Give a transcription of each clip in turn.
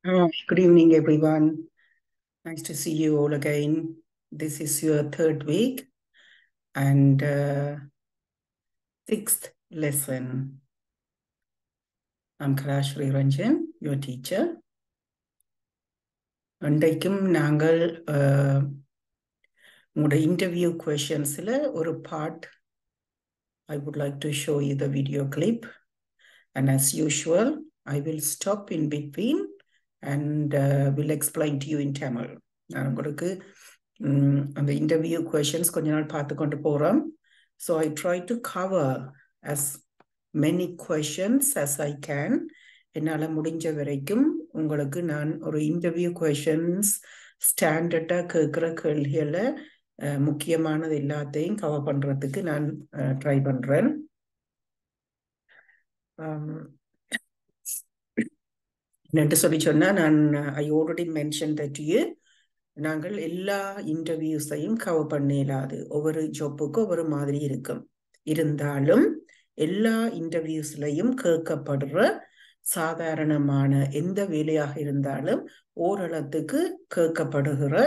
Good evening, everyone. Nice to see you all again. This is your third week and sixth lesson. I'm Karashri Ranjan, your teacher. இன்றைக்கும் நாங்கள் உங்களோட interview questionsல ஒரு part I would like to show you the video clip. And as usual, I will stop in between and will explain to you in Tamil. நான் உங்களுக்கு அந்த interview questions கொஞ்ச நாள் பார்த்து கொண்டு போறோம். So I try to cover as many questions as I can. என்னால முடிஞ்ச வரைக்கும் உங்களுக்கு நான் ஒரு interview questions ஸ்டாண்டர்டா கேட்கிற கேள்விகளை முக்கியமானது எல்லாத்தையும் கவர் பண்றதுக்கு நான் ட்ரை பண்றேன். என்னட்டு சொல்லி சொன்னா நான் I already mentioned that to you. நாங்கள் எல்லா இன்டர்வியூஸையும் கவர் பண்ண இயலாது. ஒவ்வொரு ஜாப்புக்கும் ஒவ்வொரு மாதிரி இருக்கும். இருந்தாலும் எல்லா இன்டர்வியூஸ்லையும் கேட்கப்படுற சாதாரணமான எந்த வேலையாக இருந்தாலும் ஓரளவுக்கு கேட்கப்படுகிற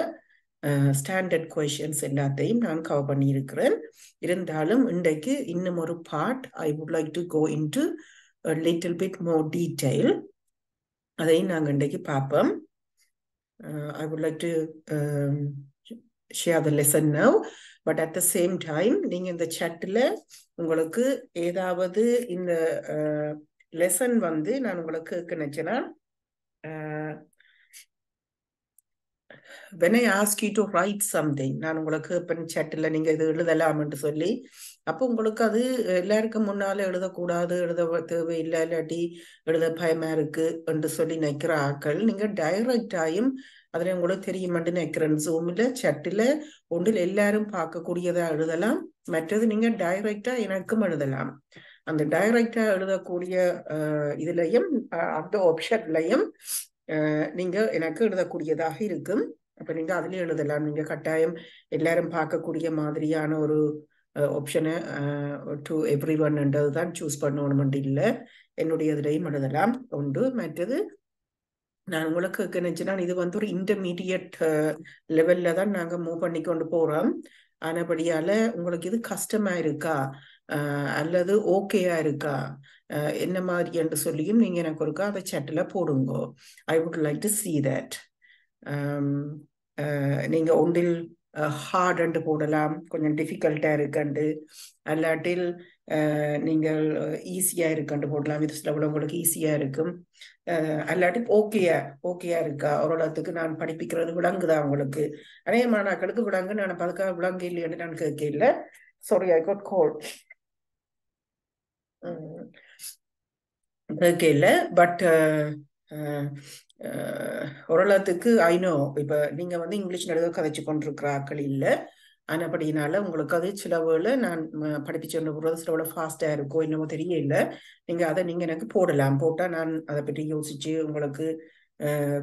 ஸ்டாண்டர்ட் கொஸ்டின்ஸ் எல்லாத்தையும் நான் கவர் பண்ணியிருக்கிறேன். இருந்தாலும் இன்றைக்கு இன்னும் ஒரு part I would like to go into little bit more detail. அதையும் நாங்கள் இன்றைக்கு பார்ப்போம். I would like to share the lesson now, but at the same time நீங்க இந்த chatல உங்களுக்கு ஏதாவது இந்த lesson வந்து நான் உங்களுக்கு கேட்கணும்னா when I ask you to write something நான் உங்களுக்கு இப்ப chatல நீங்க இது எழுதலாம்னு சொல்லி அப்போ உங்களுக்கு அது எல்லாருக்கும் முன்னால எழுதக்கூடாது, எழுத தேவையில்லை, இல்லாட்டி எழுத பயமா இருக்கு என்று சொல்லி நினைக்கிற ஆக்கள் நீங்க டைரக்டாயும் அதுல உங்களுக்கு தெரியுமென்று நினைக்கிறேன். ஜூம்ல சட்டில ஒன்றில் எல்லாரும் பார்க்கக்கூடியதா எழுதலாம், மற்றது நீங்க டைரக்டா எனக்கும் எழுதலாம். அந்த டைரக்டா எழுதக்கூடிய இதுலயும் அந்த ஆப்ஷன்லையும் நீங்க எனக்கு எழுதக்கூடியதாக இருக்கும். அப்ப நீங்க அதுலயும் எழுதலாம். நீங்க கட்டாயம் எல்லாரும் பார்க்கக்கூடிய மாதிரியான ஒரு ஆப்ஷனை டு எவ்ரி ஒன்ன்றது தான் சூஸ் பண்ணணும்னு இல்லை, என்னுடைய இதுலையும் எழுதலாம் உண்டு. மற்றது நான் உங்களுக்கு நினைச்சுன்னா இது வந்து ஒரு இன்டர்மீடியட் லெவல்ல தான் நாங்க மூவ் பண்ணி கொண்டு போறோம். ஆனபடியால உங்களுக்கு இது கஷ்டமா இருக்கா அல்லது ஓகேயா இருக்கா என்ன மாதிரி என்று சொல்லியும் நீங்க எனக்கு ஒருக்கா அதை சட்டில போடுங்க. ஐ would like to see that. நீங்க ஒன்றில் ஹார்ட் போடலாம், கொஞ்சம் டிஃபிகல்ட்டா இருக்கண்டு, அல்லாட்டில் நீங்கள் ஈஸியா இருக்கண்டு போடலாம். இது சில உங்களுக்கு ஈஸியா இருக்கும், அல்லாட்டி ஓகேயா இருக்கா, ஓரளவுக்கு நான் படிப்பிக்கிறது விளங்குதா உங்களுக்கு. அநேகமானாக்களுக்கு விளங்கு, நான் அதுக்காக விளங்கு இல்லைன்னு நான் கேட்க இல்லை. சாரி, ஐ காட் கோல்ட் கேட்க இல்லை. பட் ஓரளவுக்கு ஐநோ இப்ப நீங்க வந்து இங்கிலீஷ் எழுத கதைச்சு கொண்டிருக்கிற ஆக்கள் இல்லை. ஆனப்படினால உங்களுக்கு அது சில வேளை நான் படிப்பிச்சு போடுறது சில வேளை ஃபாஸ்டா இருக்கோ என்னமோ தெரியல. நீங்க அதை நீங்க எனக்கு போடலாம். போட்டா நான் அதை பற்றி யோசிச்சு உங்களுக்கு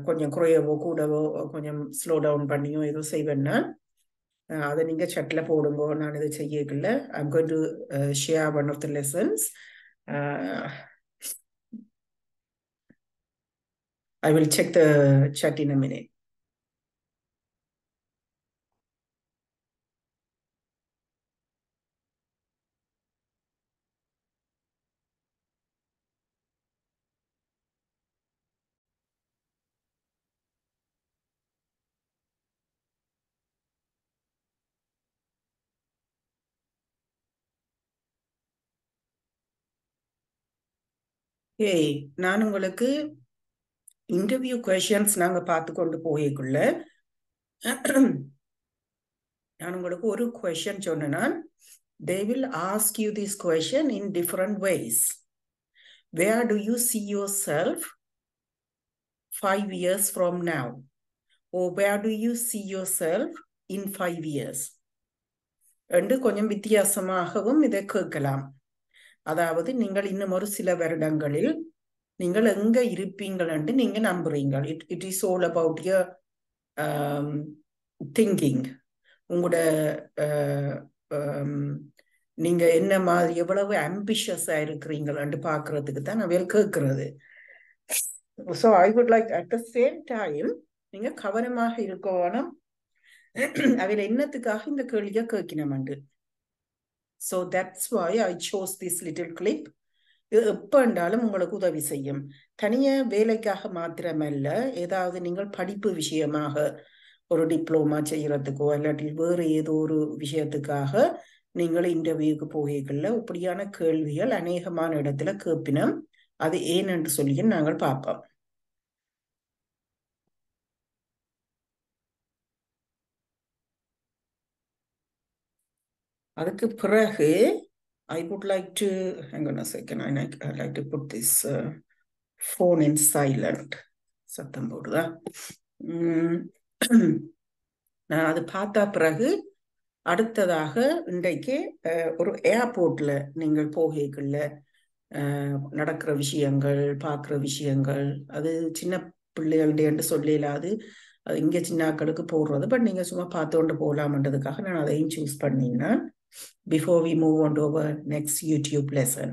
கொஞ்சம் குறையவோ கூடவோ கொஞ்சம் ஸ்லோ டவுன் பண்ணியோ ஏதோ செய்வேன்னா அதை நீங்க சட்ல போடுங்க. நான் இதை செய்யல. I'm going to share one of the lessons. I will check the chat in a minute. Hey, நான் உங்களுக்கு இன்டர்வியூ கொஸ்டின்ஸ் நாங்க பார்த்து கொண்டு போய்க்குள்ள நான் உங்களுக்கு ஒரு கொஸ்டின் சொன்னேன்னா they will ask you this question in different ways. Where do you see yourself 5 years from now? Or where do you see yourself in 5 years? என்று கொஞ்சம் வித்தியாசமாகவும் இதை கேட்கலாம். அதாவது நீங்கள் இன்னும் ஒரு சில வருடங்களில் நீங்கள் எங்க இருப்பீங்கள் என்று நீங்க நம்புறீங்கள். It is all about your thinking. உங்களோட நீங்க என்ன மாதிரி எவ்வளவு ஆம்பிஷியஸா இருக்கிறீங்கள் என்று பாக்குறதுக்கு தான் அவையில் கேட்கிறது. So I would like at the same time நீங்க கவனமாக இருக்கணும் அவையில என்னத்துக்காக இந்த கேள்வியை கேட்கணும்ண்டு. So that's why I chose this little clip. இது எப்ப என்றாலும் உங்களுக்கு உதவி செய்யும். தனிய வேலைக்காக மாத்திரமல்ல, ஏதாவது நீங்கள் படிப்பு விஷயமாக ஒரு டிப்ளோமா செய்யறதுக்கோ இல்லாட்டி வேறு ஏதோ ஒரு விஷயத்துக்காக நீங்கள் இன்டர்வியூக்கு போகல இப்படியான கேள்விகள் அநேகமான இடத்துல கேட்பினம். அது ஏன் என்று சொல்லி நாங்கள் பார்ப்போம். அதுக்கு பிறகு I would like to hang on a second. I'd like to put this phone in silent. சத்தம் போடுதா? நான் அது பார்த்த பிறகு அடுத்ததாக இன்றைக்கு ஒரு ஏர்போர்ட்ல நீங்கள் போகல நடக்கிற விஷயங்கள் பார்க்குற விஷயங்கள் அது சின்ன பிள்ளைகளுடைய சொல்லலாது அது இங்கே சின்னாக்களுக்கு போடுறது. பட் நீங்கள் சும்மா பார்த்துக்கொண்டு போகலாம்ன்றதுக்காக நான் அதையும் சூஸ் பண்ணினேன். Before we move on to our next YouTube lesson.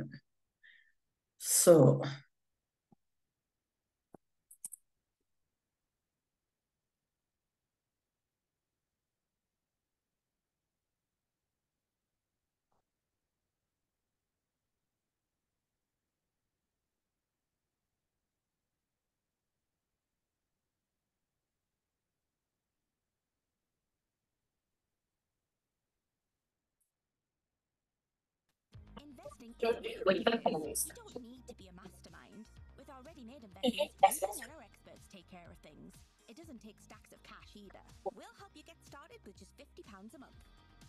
So Investing isn't you don't need to be a mastermind. With our ready-made investments, you can let our experts take care of things. It doesn't take stacks of cash either. We'll help you get started with just £50 a month.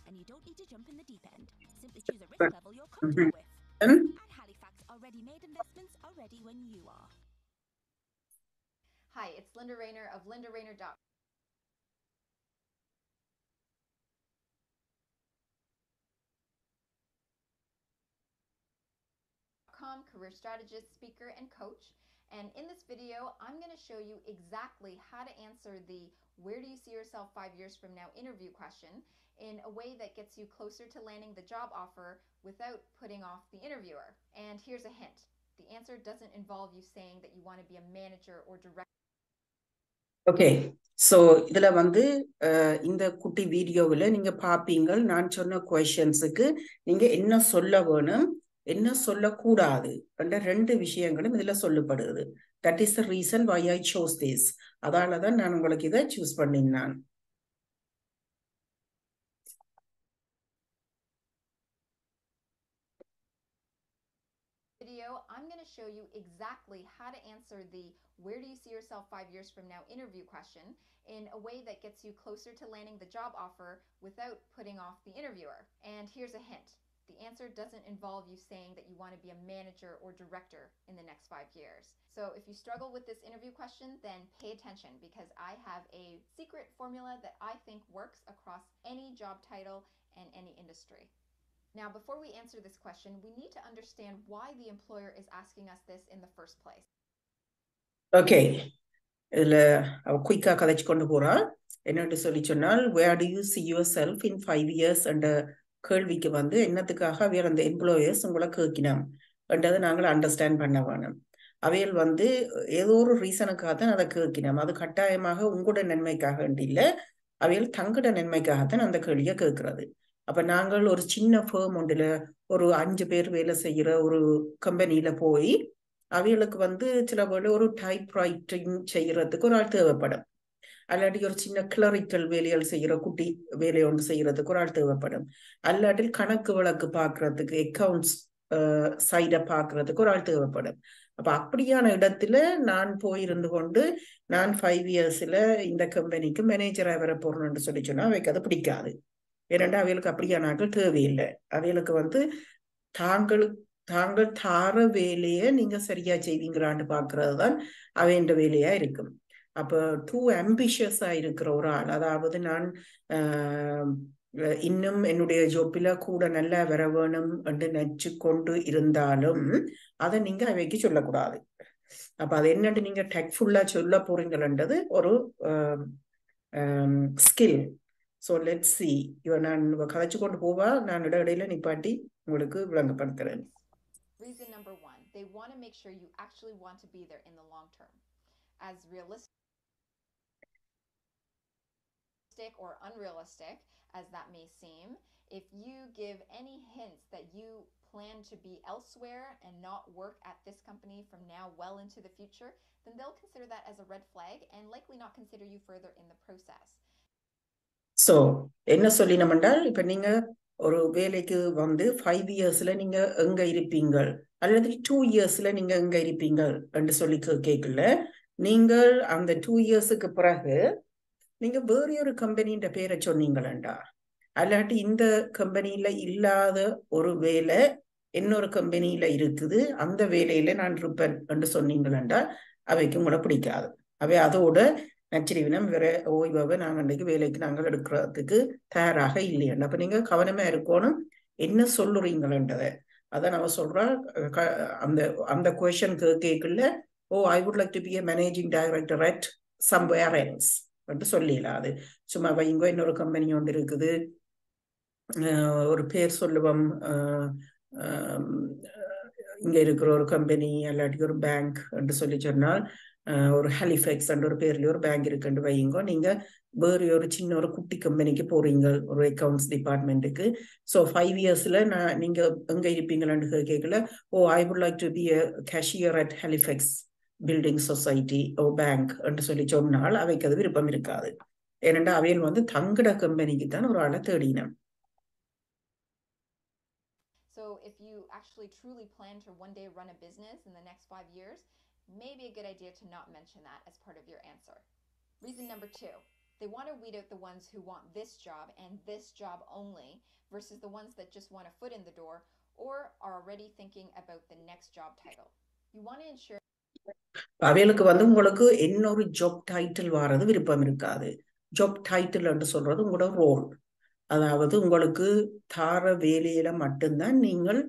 And you don't need to jump in the deep end. Simply choose a risk level you're comfortable with. At Halifax, our ready-made investments are ready when you are. Hi, it's Linda Rayner of lindarayner.com. Career strategist, speaker, and coach. And in this video, I'm going to show you exactly how to answer the where do you see yourself 5 years from now interview question in a way that gets you closer to landing the job offer without putting off the interviewer. And here's a hint. The answer doesn't involve you saying that you want to be a manager or director. Okay, so இதுல இந்த குட்டி வீடியோவில் நீங்க பார்ப்பீங்கள் நான் சொன்ன கொஸ்டின்ஸுக்கு நீங்க என்ன சொல்ல வேணும் என்ன சொல்லக்கூடாது என்ற 2 விஷயங்களும் இதுல சொல்லப்படுது. That is the reason why I chose this. அதால தான் நான் உங்களுக்கு இதை சூஸ் பண்ணினான். I'm going to show you exactly how to answer the where do you see yourself 5 years from now interview question in a way that gets you closer to landing the job offer without putting off the interviewer. And here's a hint. The answer doesn't involve you saying that you want to be a manager or director in the next 5 years. So if you struggle with this interview question, then pay attention because I have a secret formula that I think works across any job title and any industry. Now, before we answer this question, we need to understand why the employer is asking us this in the first place. Okay. இதுல அவ குயிக்கா கதைச்சு கொண்டு போறா. என்னன்னு சொல்லி சொன்னால் where do you see yourself in 5 years என்ற கேள்விக்கு என்னத்துக்காக அவையல் அந்த எம்ப்ளாயர்ஸ் உங்களை கேட்கணும் என்றதை நாங்கள் அண்டர்ஸ்டாண்ட் பண்ண வேணும். அவையல் ஏதோ ஒரு ரீசனுக்காக தான் அதை கேட்கணும். அது கட்டாயமாக உங்களோட நன்மைக்காக இல்லை, அவையல் தங்கட நன்மைக்காகத்தான் அந்த கேள்வியை கேட்கறது. அப்ப நாங்கள் ஒரு சின்ன ஃபேம் ஒன்றுல ஒரு 5 பேர் வேலை செய்யற ஒரு கம்பெனியில போய் அவைகளுக்கு சில வேளை ஒரு டைப் ரைட்டிங் செய்யறதுக்கு ஒரு ஆள் தேவைப்படும். அல்லாட்டி ஒரு சின்ன கிளரிக்கல் வேலைகள் செய்யற குட்டி வேலை ஒன்று செய்யறதுக்கு ஒரு ஆள் தேவைப்படும். அல்லாட்டி கணக்கு வழக்கு பார்க்கறதுக்கு அக்கௌண்ட்ஸ் சைட பார்க்கறதுக்கு ஒரு ஆள் தேவைப்படும். அப்ப அப்படியான இடத்துல நான் போயிருந்து கொண்டு நான் 5 இயர்ஸ்ல இந்த கம்பெனிக்கு மேனேஜரா வர போறேன்னு சொல்லி சொன்னா அவைக்கு அது பிடிக்காது. ஏனென்றா அவைகளுக்கு அப்படியான ஆட்கள் தேவையில்லை. அவைகளுக்கு தாங்கள் தார வேலையை நீங்க சரியா செய்வீங்களான்னு பாக்குறது தான் அவைன்ற வேலையா இருக்கும். அப்ப டூ ஆம்பிஷியஸா இருக்கிற ஒரு ஆள், அதாவது நான் இன்னும் என்னுடைய ஜோப்பில கூட நல்லா வர வேணும் என்று நினைச்சு கொண்டு இருந்தாலும் அதை நீங்க அவைக்கு சொல்லக்கூடாது. அப்ப அது என்னன்னு நீங்க டெக்ஃபுல்லா சொல்ல போறீங்கன்றது ஒரு ஸ்கில். So let's see. நான் கதைச்சு கொண்டு போவா, நான் இடையில நிப்பாட்டி உங்களுக்கு விளங்கப்படுத்துறேன். Reason number 1, they want to make sure you actually want to be there in the long term. As realistic or unrealistic as that may seem, if you give any hints that you plan to be elsewhere and not work at this company from now well into the future, then they'll consider that as a red flag and likely not consider you further in the process. So என்ன சொல்லினோம்னால் இப்போ நீங்கள் ஒரு வேலைக்கு வந்து 5 இயர்ஸில் நீங்கள் எங்கே இருப்பீங்கள் அல்லது 2 இயர்ஸில் நீங்கள் எங்கே இருப்பீங்கள் என்று சொல்லி கேட்கல. நீங்கள் அந்த 2 இயர்ஸுக்கு பிறகு நீங்கள் வேறு ஒரு கம்பெனின்ற பேரை சொன்னீங்களா, அல்லாட்டி இந்த கம்பெனியில் இல்லாத ஒரு வேலை இன்னொரு கம்பெனியில் இருக்குது, அந்த வேலையில் நான் இருப்பேன் என்று சொன்னீங்களா, அவைக்கு உங்களை பிடிக்காது. அவை அதோட நச்சரிவினம் வேற ஓய்வாக நாங்கள் அன்றைக்கு வேலைக்கு நாங்கள் எடுக்கிறதுக்கு தயாராக இல்லையண்டா. அப்போ நீங்கள் கவனமாக இருக்கணும் என்ன சொல்லுறீங்களன்றதை. அதான் நம்ம சொல்கிறோம், அந்த அந்த கொஷன் கேட்கல, oh I would like to be a managing director at somewhere else என்று சொல்லிடலாம். அது சும்மா வைங்க இன்னொரு கம்பெனி ஒன்று இருக்குது, ஒரு பேர் சொல்லுவோம், இங்கே இருக்கிற ஒரு கம்பெனி அல்லாட்டி ஒரு பேங்க் என்று சொல்லி சொன்னால், ஒரு ஹாலிஃபேக்ஸ் என்ற ஒரு பேர்ல ஒரு பேங்க் இருக்குன்னு வைங்க. நீங்க வேறு ஒரு சின்ன ஒரு குட்டி கம்பெனிக்கு போறீங்க, ஒரு அக்கௌண்ட்ஸ் டிபார்ட்மெண்ட்டுக்கு. ஸோ 5 இயர்ஸ்ல நீங்க எங்க இருப்பீங்களான்னு கேட்கல, oh I would like to be a cashier at Halifax building society or bank என்று சொல்லி சொன்னால் அவைக்கு அது விருப்பம் இருக்காது. ஏனென்றா அவையில் வந்து தங்கட கம்பெனிக்கு தான் ஒரு ஆளை தேடினோம். So if you actually truly plan to one day run a business in the next 5 years, maybe a good idea to not mention that as part of your answer. Reason number 2, they want to weed out the ones who want this job and this job only versus the ones that just want a foot in the door or are already thinking about the next job title. You want to ensure அவைகளுக்கு வந்து உங்களுக்கு இன்னொரு job title வாரது விருப்பம் இருக்காது. Job title என்று சொல்றது உங்களோட ரோல், அதாவது உங்களுக்கு தார வேலையில மட்டும்தான் நீங்கள்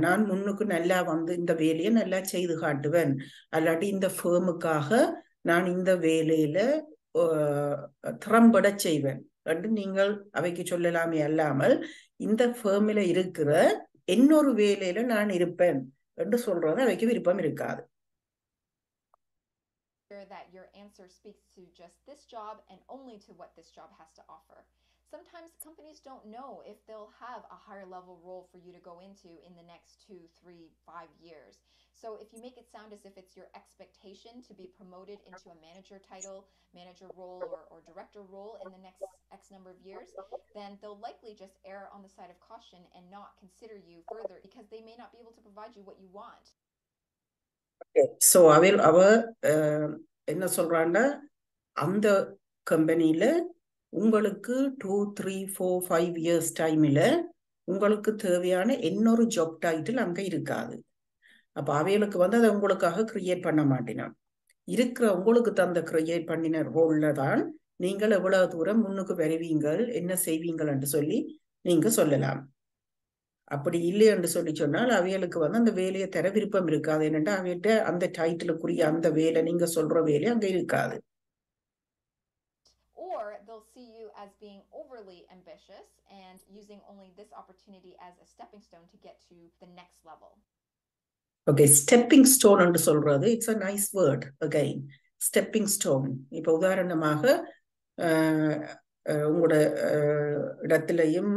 நான் முன்னுக்கு நல்லா வந்து இந்த வேலையை நல்லா செய்து காட்டுவேன், அல்லாட்டி இந்த ஃபேமுக்காக நான் இந்த வேலையில திறம்பட செய்வேன் என்று நீங்கள் அவைக்கு சொல்லலாமே அல்லாமல் இந்த ஃபேமில் இருக்கிற இன்னொரு வேலையில நான் இருப்பேன் என்று சொல்றது அவைக்கு விருப்பம் இருக்காது. that your answer speaks to just this job and only to what this job has to offer. Sometimes companies don't know if they'll have a higher level role for you to go into in the next 2, 3, 5 years. So if you make it sound as if it's your expectation to be promoted into a manager title, manager role, or director role in the next X number of years, then they'll likely just err on the side of caution and not consider you further because they may not be able to provide you what you want. So அவ என்ன சொல்றான்னா, அந்த கம்பெனியில உங்களுக்கு 2, 3, 4, 5 years டைமில் உங்களுக்கு தேவையான இன்னொரு ஜாப் டைட்டில் அங்கே இருக்காது. அப்போ அவைகளுக்கு வந்து அதை உங்களுக்காக கிரியேட் பண்ண மாட்டினான். இருக்கிற உங்களுக்கு தந்த கிரியேட் பண்ணின ரோல்ல தான் நீங்கள் எவ்வளவு தூரம் முன்னுக்கு வருவீங்கள், என்ன செய்வீங்கள் என்று சொல்லி நீங்க சொல்லலாம். அப்படி இல்லை என்று சொல்லி சொன்னால் அவைகளுக்கு வந்து அந்த வேலையை தர விருப்பம் இருக்காது. என்னென்னா அவைகிட்ட அந்த டைட்டிலுக்குரிய அந்த வேலை நீங்க சொல்ற வேலை அங்க இருக்காது. Or they'll see you as being overly ambitious and using only this opportunity as a stepping stone to get to the next level. Okay, stepping stone என்று சொல்றது it's a nice word again. Stepping stone. இப்போ உதாரணமாக உங்களோட இடத்திலையும்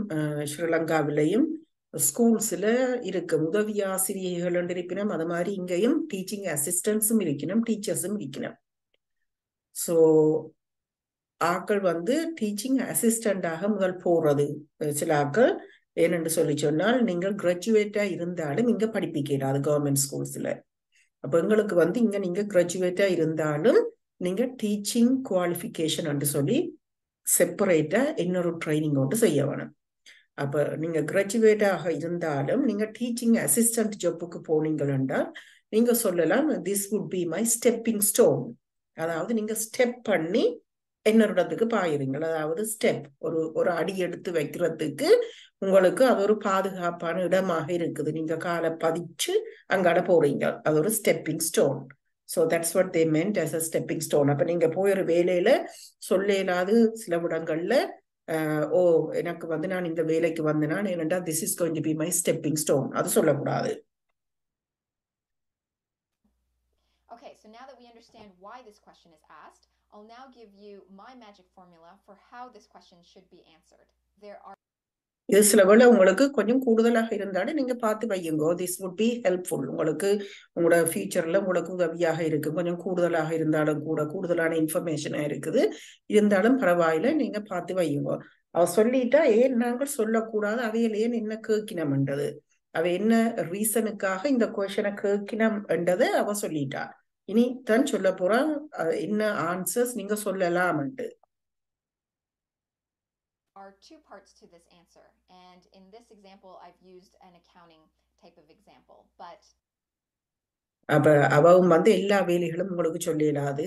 ஸ்ரீலங்காவிலையும் ஸ்கூல்ஸ்ல இருக்கு உதவி ஆசிரியர்கள் என்று இருக்கணும், அது மாதிரி இங்கேயும் டீச்சிங் அசிஸ்டன்ஸும் இருக்கணும், டீச்சர்ஸும் இருக்கணும். ஸோ ஆக்கள் வந்து டீச்சிங் அசிஸ்டண்டாக முதல் போறது சில ஆக்கள். ஏனென்று சொல்லி சொன்னால் நீங்கள் கிராஜுவேட்டா இருந்தாலும் இங்க படிப்பிக்கிறாது கவர்மெண்ட் ஸ்கூல்ஸ்ல. அப்போ எங்களுக்கு வந்து இங்க நீங்க கிராஜுவேட்டா இருந்தாலும் நீங்க டீச்சிங் குவாலிஃபிகேஷன் என்று சொல்லி செப்பரேட்டா இன்னொரு ட்ரைனிங் ஒன்று செய்ய வேணும். அப்போ நீங்க கிராஜுவேட்டாக இருந்தாலும் நீங்க டீச்சிங் அசிஸ்டன்ட் ஜாப்புக்கு போனீங்கன்னா நீங்க சொல்லலாம் this would be my stepping stone. அதாவது நீங்க ஸ்டெப் பண்ணி இன்னொரு இடத்துக்கு பாயிருங்க. அதாவது ஸ்டெப் ஒரு அடி எடுத்து வைக்கிறதுக்கு உங்களுக்கு அது ஒரு பாதுகாப்பான இடமாக இருக்குது. நீங்க காலை பதிச்சு அங்காட போறீங்க, அது ஒரு stepping stone. So that's what they meant as a stepping stone. அப்போ நீங்க போய் ஒரு வேலையில சொல்ல இயலாது சில இடங்கள்ல ஓ எனக்கு வந்து நான் இந்த வேலைக்கு வந்தேன்னா ஏனென்றா this is going to be my stepping stone அது சொல்லக்கூடாது. so now that we understand why this question is asked, I'll now give you my magic formula for how this question should be answered. There are இது சில வேளை உங்களுக்கு கொஞ்சம் கூடுதலாக இருந்தாலும் நீங்க பார்த்து வையுங்கோ. This would be helpful. உங்களுக்கு உங்களோட ஃபியூச்சர்ல உங்களுக்கு உதவியாக இருக்கு. கொஞ்சம் கூடுதலாக இருந்தாலும் கூட கூடுதலான இன்ஃபர்மேஷனா இருக்குது. இருந்தாலும் பரவாயில்ல, நீங்க பார்த்து வையுங்கோ. அவ சொல்லிட்டா ஏன் நாங்கள் சொல்லக்கூடாது, அவையில் ஏன் என்ன கேட்கினம்ன்றது, அவ என்ன ரீசனுக்காக இந்த கொஸ்டனை கேட்கினம் என்றதை அவ சொல்லிட்டா. இனி தான் சொல்ல போறா என்ன ஆன்சர்ஸ் நீங்க சொல்லலாம்ன்ட்டு. are two parts to this answer, and in this example I've used an accounting type of example, but அப்ப அவவும் எல்லா வேலைகளும் உங்களுக்கு சொல்லிடாது,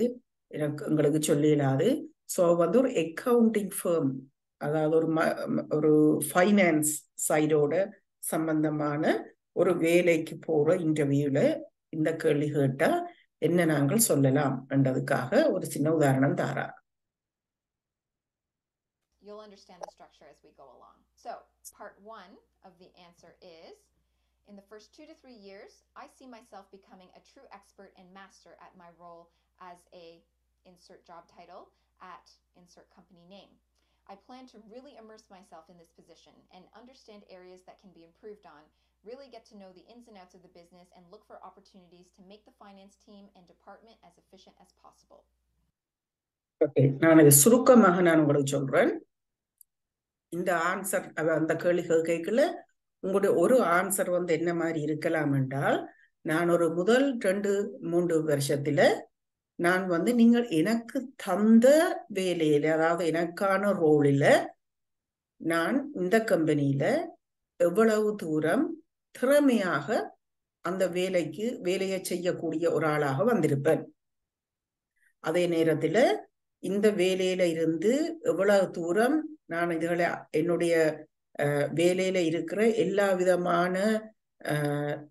உங்களுக்கு சொல்லிடாது. ஸோ ஒரு அக்கவுண்டிங் ஃபேர்ம், அதாவது ஒரு ஃபைனான்ஸ் சைடோட சம்பந்தமான ஒரு வேலைக்கு போற இன்டர்வியூல இந்த கேள்வி கேட்டா என்ன நாங்கள் சொல்லலாம் என்றதுக்காக ஒரு சின்ன உதாரணம் தாரா. You'll understand the structure as we go along. So, part 1 of the answer is, in the first 2 to 3 years, I see myself becoming a true expert and master at my role as a insert job title at insert company name. I plan to really immerse myself in this position and understand areas that can be improved on, really get to know the ins and outs of the business, and look for opportunities to make the finance team and department as efficient as possible. Okay, நான் இது சுருக்கமாக நான் உங்களுக்கு சொல்றேன். இந்த answer அந்த கேள்வி கேட்கல உங்களுடைய ஒரு ஆன்சர் என்ன மாதிரி இருக்கலாம் என்றால், நான் ஒரு முதல் 2-3 வருஷத்துல நான் நீங்கள் எனக்கு தந்த வேலையில, அதாவது எனக்கான ரோலில நான் இந்த கம்பெனியில எவ்வளவு தூரம் திறமையாக அந்த வேலையை செய்யக்கூடிய ஒரு ஆளாக வந்திருப்பேன். அதே நேரத்துல இந்த வேலையில இருந்து எவ்வளவு தூரம் நான் இதுகளை என்னுடைய வேலையில இருக்கிற எல்லா விதமான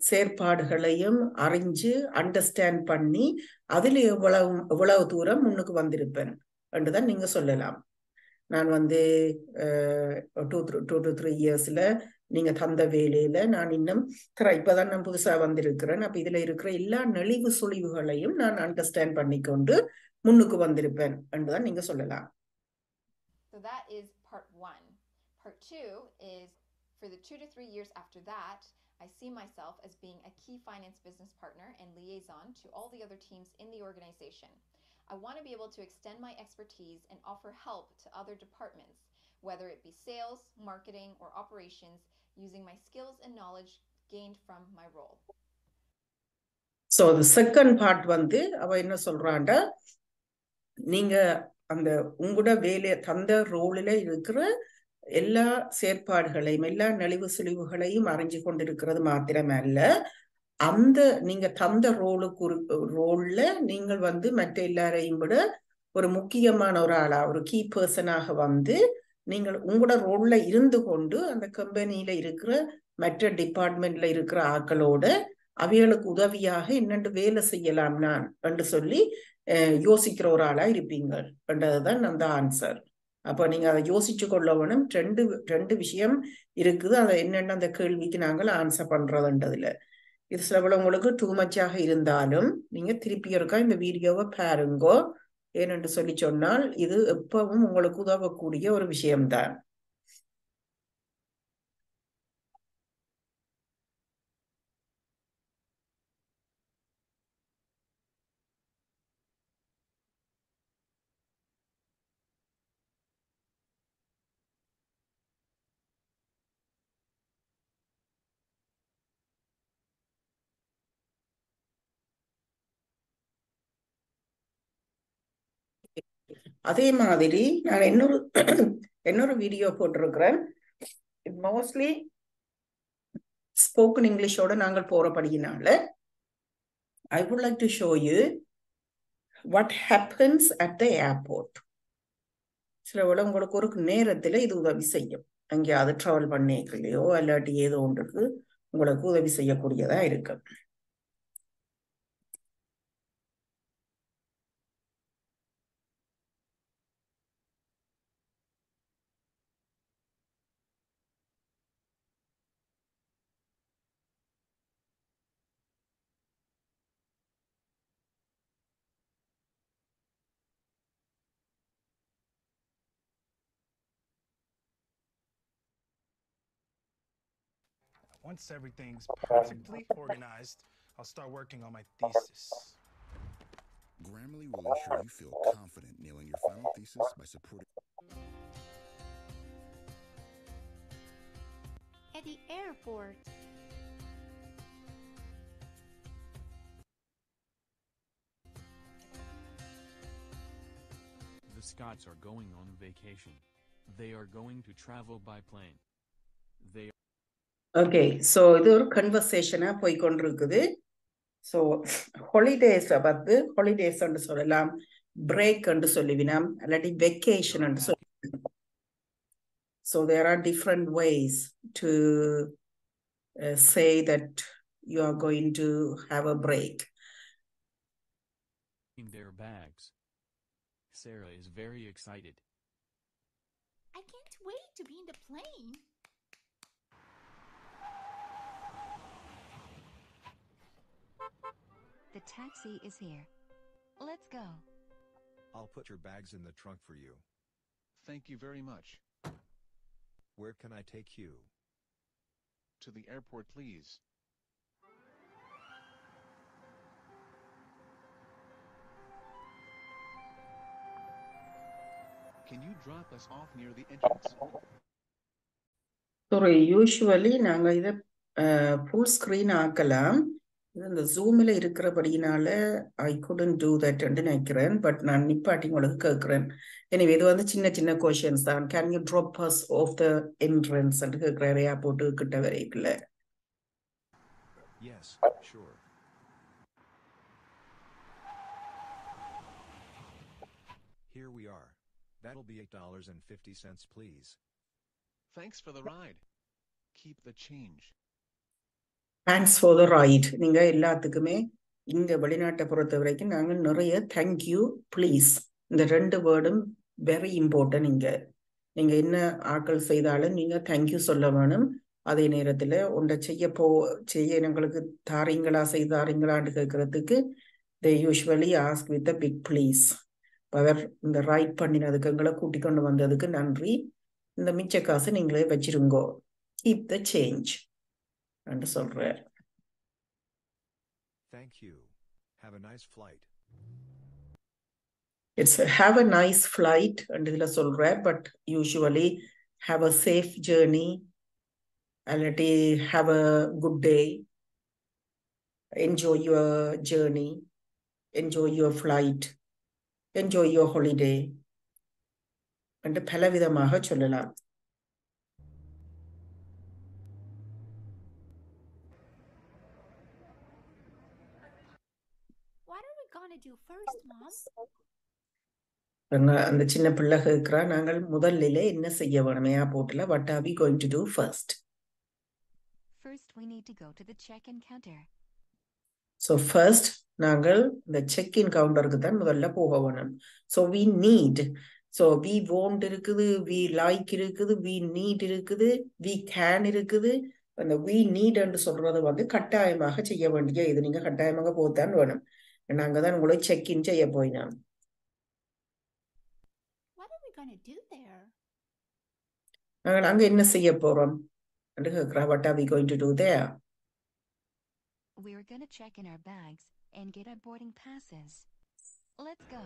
செயற்பாடுகளையும் அறிஞ்சு அண்டர்ஸ்டாண்ட் பண்ணி அதுல எவ்வளவு தூரம் முன்னுக்கு வந்திருப்பேன் என்றுதான் நீங்க சொல்லலாம். நான் 2 to 3 இயர்ஸ்ல நீங்க தந்த வேலையில நான் இன்னும் இப்பதான் நான் புதுசா வந்திருக்கிறேன். அப்ப இதுல இருக்கிற எல்லா நெளிவு சுழிவுகளையும் நான் அண்டர்ஸ்டாண்ட் பண்ணிக்கொண்டு முன்னுக்கு வந்திருப்பேன் என்றுதான் நீங்க சொல்லலாம். So that is part 1. Part 2 is, for the 2 to 3 years after that, I see myself as being a key finance business partner and liaison to all the other teams in the organization. I want to be able to extend my expertise and offer help to other departments, whether it be sales, marketing, or operations, using my skills and knowledge gained from my role. So the second part அவ என்ன சொல்றாண்டா, நீங்க அந்த உங்களோட வேலையை தந்த ரோலில இருக்கிற எல்லா செயற்பாடுகளையும் எல்லா நெளிவு சுழிவுகளையும் அறிஞ்சு கொண்டிருக்கிறது மாத்திரமல்ல, அந்த நீங்க தந்த ரோல்ல நீங்கள் மற்ற எல்லாரையும் விட ஒரு முக்கியமான ஒரு ஆளா, ஒரு கீ பர்சனாக நீங்கள் உங்களோட ரோல்ல இருந்து கொண்டு அந்த கம்பெனியில இருக்கிற மற்ற டிபார்ட்மெண்ட்ல இருக்கிற ஆக்களோட அவைகளுக்கு உதவியாக என்னென்று வேலை செய்யலாம் நான் என்று சொல்லி யோசிக்கிற ஒரு ஆளா இருப்பீங்க என்றதுதான் அந்த ஆன்சர். அப்போ நீங்க அதை யோசிச்சு கொள்ள வேணும். ரெண்டு விஷயம் இருக்குது. அதை என்னென்ன அந்த கேள்விக்கு நாங்கள் ஆன்சர் பண்றதுன்றதுல இது சில உங்களுக்கு டூ மச்சாக இருந்தாலும் நீங்க திருப்பி இருக்கா இந்த வீடியோவை பாருங்கோ. ஏனென்று சொல்லி சொன்னால் இது எப்பவும் உங்களுக்கு உதவக்கூடிய ஒரு விஷயம்தான். அதே மாதிரி நான் இன்னொரு வீடியோ போட்டிருக்கிறேன். மோஸ்ட்லி ஸ்போக்கன் இங்கிலீஷோட நாங்கள் போறபடியினால I would like to show you what happens at the airport. சில உங்களுக்கு ஒரு நேரத்துல இது உதவி செய்யும். அங்கேயாவது டிராவல் பண்ணிக்கலையோ இல்லாட்டி ஏதோ ஒன்றுக்கு உங்களுக்கு உதவி செய்யக்கூடியதா இருக்கு. Once everything's perfectly organized, I'll start working on my thesis. Grammarly will ensure you feel confident nailing your final thesis by supporting. At the airport. The Scots are going on vacation. They are going to travel by plane. They okay so இது ஒரு கன்வர்சேஷனா போய் கொண்டிருக்குது. So ஹாலிடேஸை பார்த்து holidays என்று சொல்லலாம், break என்று சொல்லிவினோம், இல்லாட்டி vacation என்று சொல்லலாம். So there are different ways to say that you are going to have a break. in their bags. Sarah is very excited. I can't wait to be in the plane. The taxi is here. Let's go. I'll put your bags in the trunk for you. Thank you very much. Where can I take you? To the airport, please. Can you drop us off near the entrance? Sorry, usually நாங்கள் இதை full screen ஆக்கலாம். இது இந்த ஜூமில் இருக்கிறபடினால ஐ couldn't do that என்று நினைக்கிறேன். But நான் நிப்பாட்டி உங்களுக்கு கேட்குறேன். எனவே இது வந்து சின்ன சின்ன கொஷின்ஸ் தான். Can you drop us off the entrance என்று கேட்குறாரு ஏர்போர்ட்டு கிட்ட வரைக்குள்ள. Yes, sure. Here we are. That'll be $8.50, please. Thanks for the ride. Keep the change. Thanks for the right. நீங்கள் எல்லாத்துக்குமே இங்கே வெளிநாட்டை பொறுத்த வரைக்கும் நாங்கள் நிறைய தேங்க்யூ ப்ளீஸ் இந்த ரெண்டு வேர்டும் வெரி இம்பார்ட்டன்ட். நீங்கள் என்ன ஆட்கள் செய்தாலும் நீங்கள் தேங்க்யூ சொல்ல வேணும். அதே நேரத்தில் ஒன்றை செய்ய எங்களுக்கு தாரீங்களா செய்தாரீங்களான்னு கேட்கறதுக்கு they usually ask with a big please. அவர் இந்த ரைட் பண்ணினதுக்கு எங்களை கூட்டி கொண்டு வந்ததுக்கு நன்றி, இந்த மிச்ச காசு நீங்களே வச்சிருங்கோ, கீப் த சேஞ்ச் என்று சொல்றார். Thank you. Have a nice flight. It's have a nice flight and இதுல சொல்றார். But usually have a safe journey, அல்லது have a good day, enjoy your journey, enjoy your flight, enjoy your holiday என்று பலவிதமாக சொல்லலாம். What are we gonna do first, Mom? அந்த சின்ன பிள்ளை கேட்கிறா, நாங்கள் முதல்ல என்ன செய்ய வேணும் ஏர்போர்ட்ல, what are we going to do first? First, we need to go to the check-in counter. So first நாங்கள் இந்த செக்-இன் கவுண்டருக்கு தான் முதல்ல போக வேணும். So we need, so we want இருக்குது, we like இருக்குது, we need இருக்குது, we can இருக்குது. அந்த we need என்று சொல்றது வந்து கட்டாயமாக செய்ய வேண்டிய இது. நீங்க கட்டாயமாக போத்தான் வேணும். நாங்க தான் உங்களை செக்-இன் செய்ய போயினோம். What are we gonna do there? நாங்கள் அங்க என்ன செய்ய போறோம் என்று கேட்கிறா. What are we going to do there? We're gonna check in our bags and get our boarding passes. Let's go.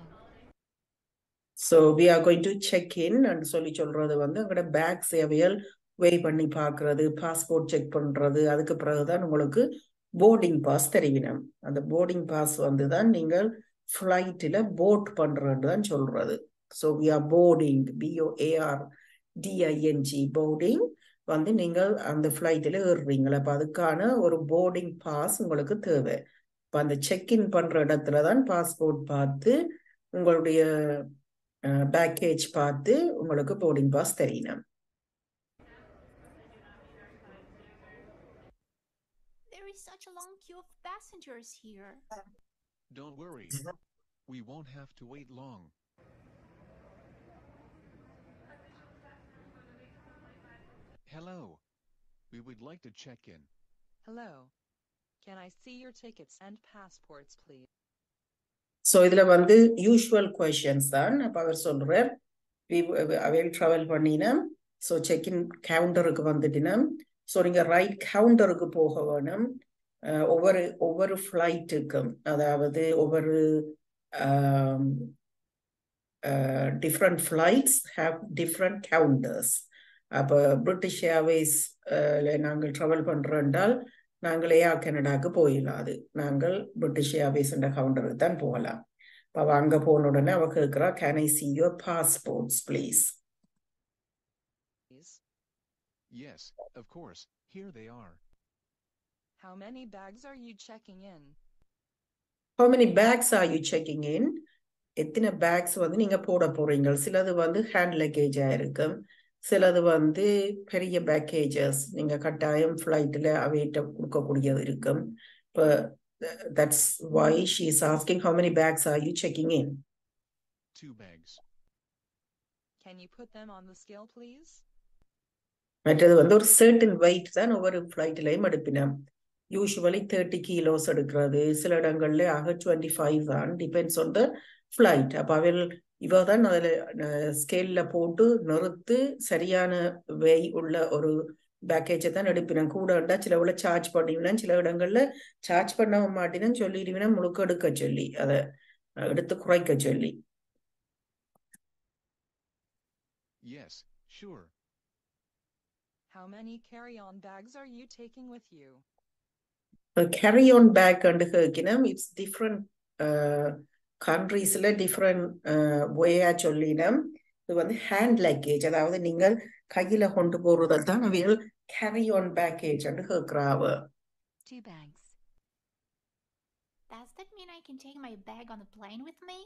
So we are going to check in and சொல்லி சொல்றது வந்து உங்களோட பேக் சேவையல் வெய் பண்ணி பார்க்கறது, பாஸ்போர்ட் செக் பண்றது. அதுக்கு பிறகுதான் உங்களுக்கு போர்டிங் பாஸ் தெரிவினம். அந்த போர்டிங் பாஸ் வந்து தான் நீங்கள் ஃப்ளைட்டில் போட் பண்றதுன்னு தான் சொல்றது. So we are boarding, BOARDING, boarding வந்து நீங்கள் அந்த ஃப்ளைட்டில் ஏறுறீங்களா. அப்போ அதுக்கான ஒரு போர்டிங் பாஸ் உங்களுக்கு தேவை. இப்போ அந்த செக்இன் பண்ற இடத்துல தான் பாஸ்போர்ட் பார்த்து உங்களுடைய பேக்கேஜ் பார்த்து உங்களுக்கு போர்டிங் பாஸ் தெரியணும். There is such a long queue of passengers here. Don't worry. We won't have to wait long. Hello. We would like to check in. Hello. Can I see your tickets and passports, please? So இதுல வந்து usual questions தான். அப்போ அவர் சொல்றார், அவையில் travel பண்ணினோம். So check in கவுண்டருக்கு வந்துட்டினோம், so நீங்கள் right கவுண்டருக்கு போக வேணும். ஒவ்வொரு ஒவ்வொரு ஃப்ளைட்டுக்கும், அதாவது ஒவ்வொரு different flights have different counters. அப்போ பிரிட்டிஷ் ஏர்வேஸ் நாங்கள் ட்ராவல் பண்ணுறோம் என்றால் நாங்கள் ஏர் கனடாக்கு போயிடலாது. நாங்கள் பிரிட்டிஷ் ஏர்வேஸ் என்ற கவுண்டருக்கு தான் போகலாம். இப்போ அவள் அங்கே போன உடனே அவள் கேட்குறா, can I see your passports please? Yes, of course, here they are. How many bags are you checking in? How many bags are you checking in? எத்தனை பேக்ஸ் வந்து நீங்க போட போறீங்க? சிலது வந்து ஹேண்ட் லக்கேஜா இருக்கும், சிலது வந்து பெரிய பேக்கேஜஸ் நீங்க கட்டாயம் ஃப்ளைட்ல அவைட்ட கொடுக்கக்கூடியது இருக்கும். இப்போ that's why she is asking how many bags are you checking in? 2 bags. Can you put them on the scale, please? மற்றது வந்து ஒரு certain weight தான் ஒவ்வொரு ஃப்ளைட்லையும் எடுப்பினோம். யூஸ்வலி 30 கிலோஸ் எடுக்கிறது, சில இடங்கள்ல ஆக 25 தான், டிபெண்ட்ஸ் ஆன் த ஃப்ளைட். அப்போ இவ தான் அதில் ஸ்கேலில் போட்டு நிறுத்து சரியான வெய் உள்ள ஒரு பேக்கேஜை தான் எடுப்பினேன். கூட இருந்தால் சில உள்ள சார்ஜ் பண்ணிவினேன், சில இடங்கள்ல சார்ஜ் பண்ண மாட்டேன்னு சொல்லிடுவேன், முழுக்க எடுக்க சொல்லி அதை எடுத்து குறைக்க சொல்லி. Yes, sure. How many carry-on bags are you taking with you? Carry-on bag and it's different countries different way சொல்லினம். இது வந்து ஹேண்ட் லக்கேஜ், அதாவது நீங்கள் கையில கொண்டு போறதை தான் அவைகள் carry-on package என்று கேட்கிறாவ. 2 bags. Does that mean I can take my bag on the plane with me?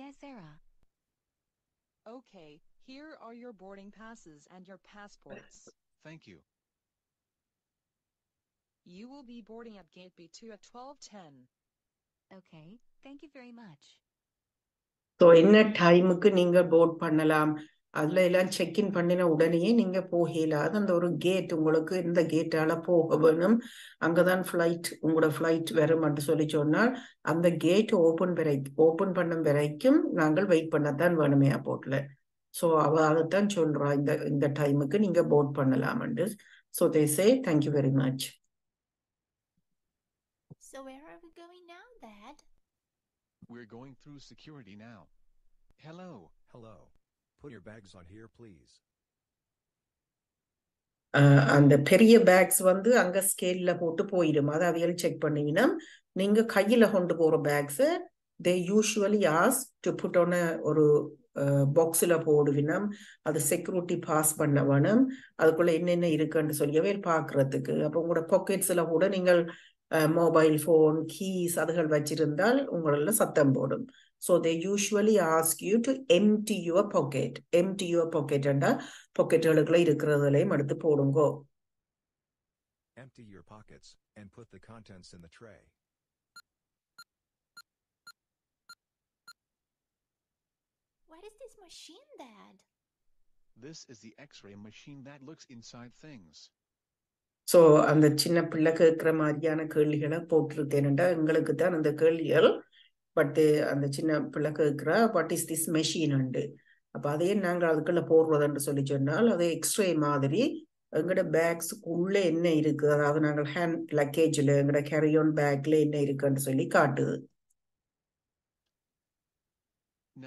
Yes, Sarah. Okay, here are your boarding passes and your passports. Thank you. You will be boarding at gate B2 at 12:10. Okay, thank you very much. So என்ன டைமுக்கு நீங்க board பண்ணலாம், அதுல எல்லாம் check in பண்ணின உடனே நீங்க போகலாது. அந்த ஒரு கேட் உங்களுக்கு இந்த கேட்டால போக வேணும், அங்கதான் ஃப்ளைட் உங்களோட ஃப்ளைட் வரும் என்று சொல்லி சொன்னால் அந்த கேட் ஓபன் பண்ணும் வரைக்கும் நாங்கள் வெயிட் பண்ணத்தான் வேணுமே ஏர்போர்ட்ல. ஸோ அவ அதைத்தான் சொல்றா, இந்த டைமுக்கு நீங்க போர்ட் பண்ணலாம். So they say thank you very much. So where are we going now, Dad? We're going through security now. Hello. Hello. Put your bags on here, please. அந்த பெரிய பேக்ஸ் வந்து அங்க ஸ்கேல்ல போட்டு போயிடும், அதை அவையில் செக் பண்ணினா. நீங்க கையில கொண்டு போற packs they usually ask to put on ஒரு பாக்ஸில் போடுவினம், அது செக்யூரிட்டி பாஸ் பண்ண வேணும், அதுக்குள்ள என்னென்ன இருக்குன்னு சொல்லி அவையில் பார்க்கறதுக்கு. அப்போ உங்களோட பாக்கெட்ஸில் கூட நீங்கள் மொபைல் ஃபோன் கீஸ் அதுகள் வச்சிருந்தால் உங்கள சத்தம் போடும். So they usually ask you to empty your pocket. Empty your pocket என்றால் பாக்கெட்டுகளுக்குள்ள இருக்கிறதுலையும் எடுத்து போடுங்கோ. Empty your pockets and put the contents in the tray. What is this machine, Dad? This is the X-ray machine that looks inside things. So அந்த சின்ன பிள்ளை கேட்குற மாதிரியான கேள்விகளை போட்டிருக்கேன்டா, எங்களுக்கு தான் அந்த கேள்விகள். பட் அந்த சின்ன பிள்ளை கேட்குறா வாட் இஸ் திஸ் மெஷின் உண்டு. அப்போ அதையே நாங்கள் அதுக்குள்ள போடுறதுன்னு சொல்லி சொன்னால் அது எக்ஸ்ரே மாதிரி எங்களோட பேக்ஸுக்கு உள்ளே என்ன இருக்கு, அதாவது நாங்கள் ஹேண்ட் லக்கேஜில் எங்களோட கேரியான் பேக்ல என்ன இருக்குன்னு சொல்லி காட்டுது.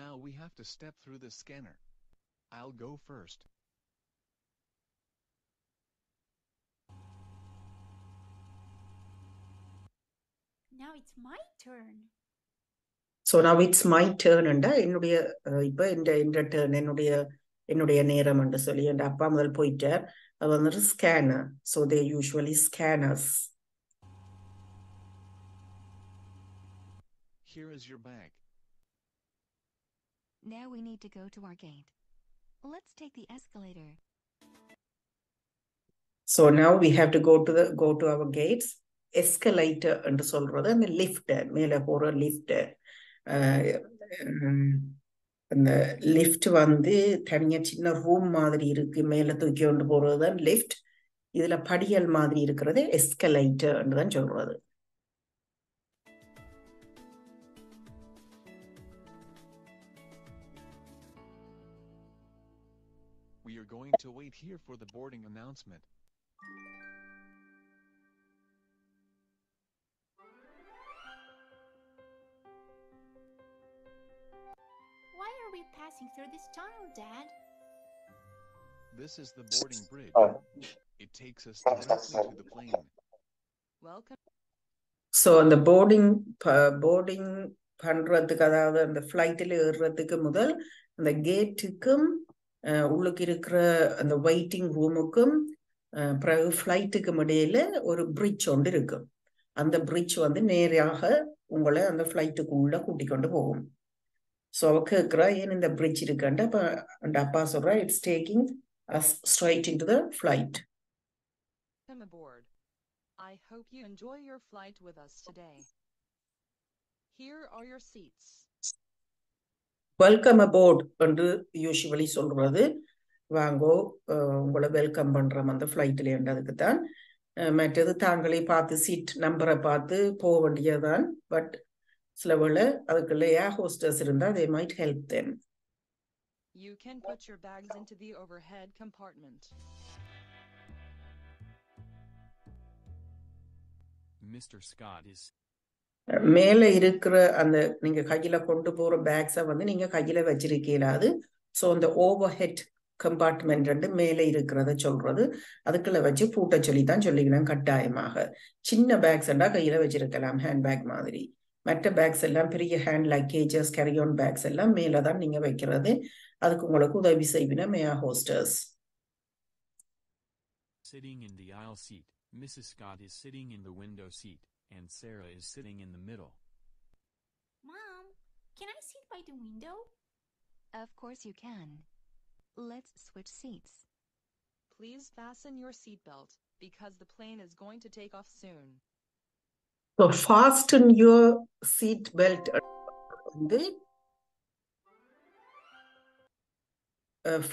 Now we have to step through the scanner. I'll go first. Now it's my turn. So now it's my டேர்ன்டா என்னுடைய இப்போ இந்த டேர்ன் என்னுடைய நேரம் என்று சொல்லி என் அப்பா முதல் போயிட்டார். அது வந்துட்டு scanner. So they usually scanners. Here is your bag. Now we need to go to our gate. Let's take the escalator. So now we have to go to our gates. Escalator என்று சொல்றது அந்த lift, மேலே போற lift. அந்த lift வந்து தனியா சின்ன room மாதிரி இருக்கு, மேல தூக்கி கொண்டு போறதுதான் லிஃப்ட். இதுல படியல் மாதிரி இருக்கிறது எஸ்கலேட்டர் தான் சொல்றது. We are going to wait here for the boarding announcement. Why are we passing through this tunnel, Dad? This is the boarding bridge. It takes us directly to the plane. Welcome. So அந்த boarding பண்றதுக்கு, அதாவது அந்த ஃப்ளைட்டில் ஏறுறதுக்கு முதல் அந்த கேட்டுக்கும் உள்ளுக்கு இருக்கிற அந்த வெயிட்டிங் ரூமுக்கும் பிறகு ஃப்ளைட்டுக்கும் இடையில ஒரு பிரிட்ஜ் ஒன்று இருக்கும். அந்த பிரிட்ஜ் வந்து நேராக உங்களை அந்த ஃப்ளைட்டுக்கு உள்ள கூட்டிக் கொண்டு போகும். ஸோ அவ கேட்குறா ஏன் இந்த பிரிட்ஜ் இருக்குன்ட்டு. அப்போ அந்த அப்பா சொல்றா it's taking us straight into the flight. Welcome aboard. I hope you enjoy your flight with us today. Here are your seats. Welcome abort என்று யூஸ்வலி சொல்றது, வாங்கோ உங்களை வெல்கம் பண்றோம் அந்த ஃப்ளைட்டில் என்றதுக்கு தான். மற்றது தாங்களே பார்த்து சீட் நம்பரை பார்த்து போக வேண்டியதுதான். பட் சில வேளை அதுக்குள்ள ஏர் ஹோஸ்டர்ஸ் இருந்தால் they might help them. You can put your bags into the overhead compartment. Mr. Scott is மேல இருக்கிற அந்த நீங்க கையில கொண்டு போற பேக்ஸை வந்து நீங்க கையில வச்சிருக்கீங்களாது. ஸோ அந்த ஓவர் ஹெட் கம்பார்ட்மெண்ட் மேலே இருக்கிறத சொல்றது, அதுக்குள்ள வச்சு பூட்ட சொல்லி தான் சொல்லிக்கணும் கட்டாயமாக. சின்ன பேக்ஸ் எல்லாம் கையில வச்சிருக்கலாம், ஹேண்ட் பேக் மாதிரி. மற்ற பேக்ஸ் எல்லாம் பெரிய ஹேண்ட் லக்கேஜஸ், கேரியான் பேக்ஸ் எல்லாம் மேலே தான் நீங்க வைக்கிறது. அதுக்கு உங்களுக்கு உதவி செய்வின ஏர் ஹோஸ்டர்ஸ். sitting in the aisle seat, Mrs. Scott is sitting in the window seat, and Sarah is sitting in the middle. Mom, can I sit by the window? Of course you can. Let's switch seats. Please fasten your seatbelt, because the plane is going to take off soon. So fasten your seat belt வந்து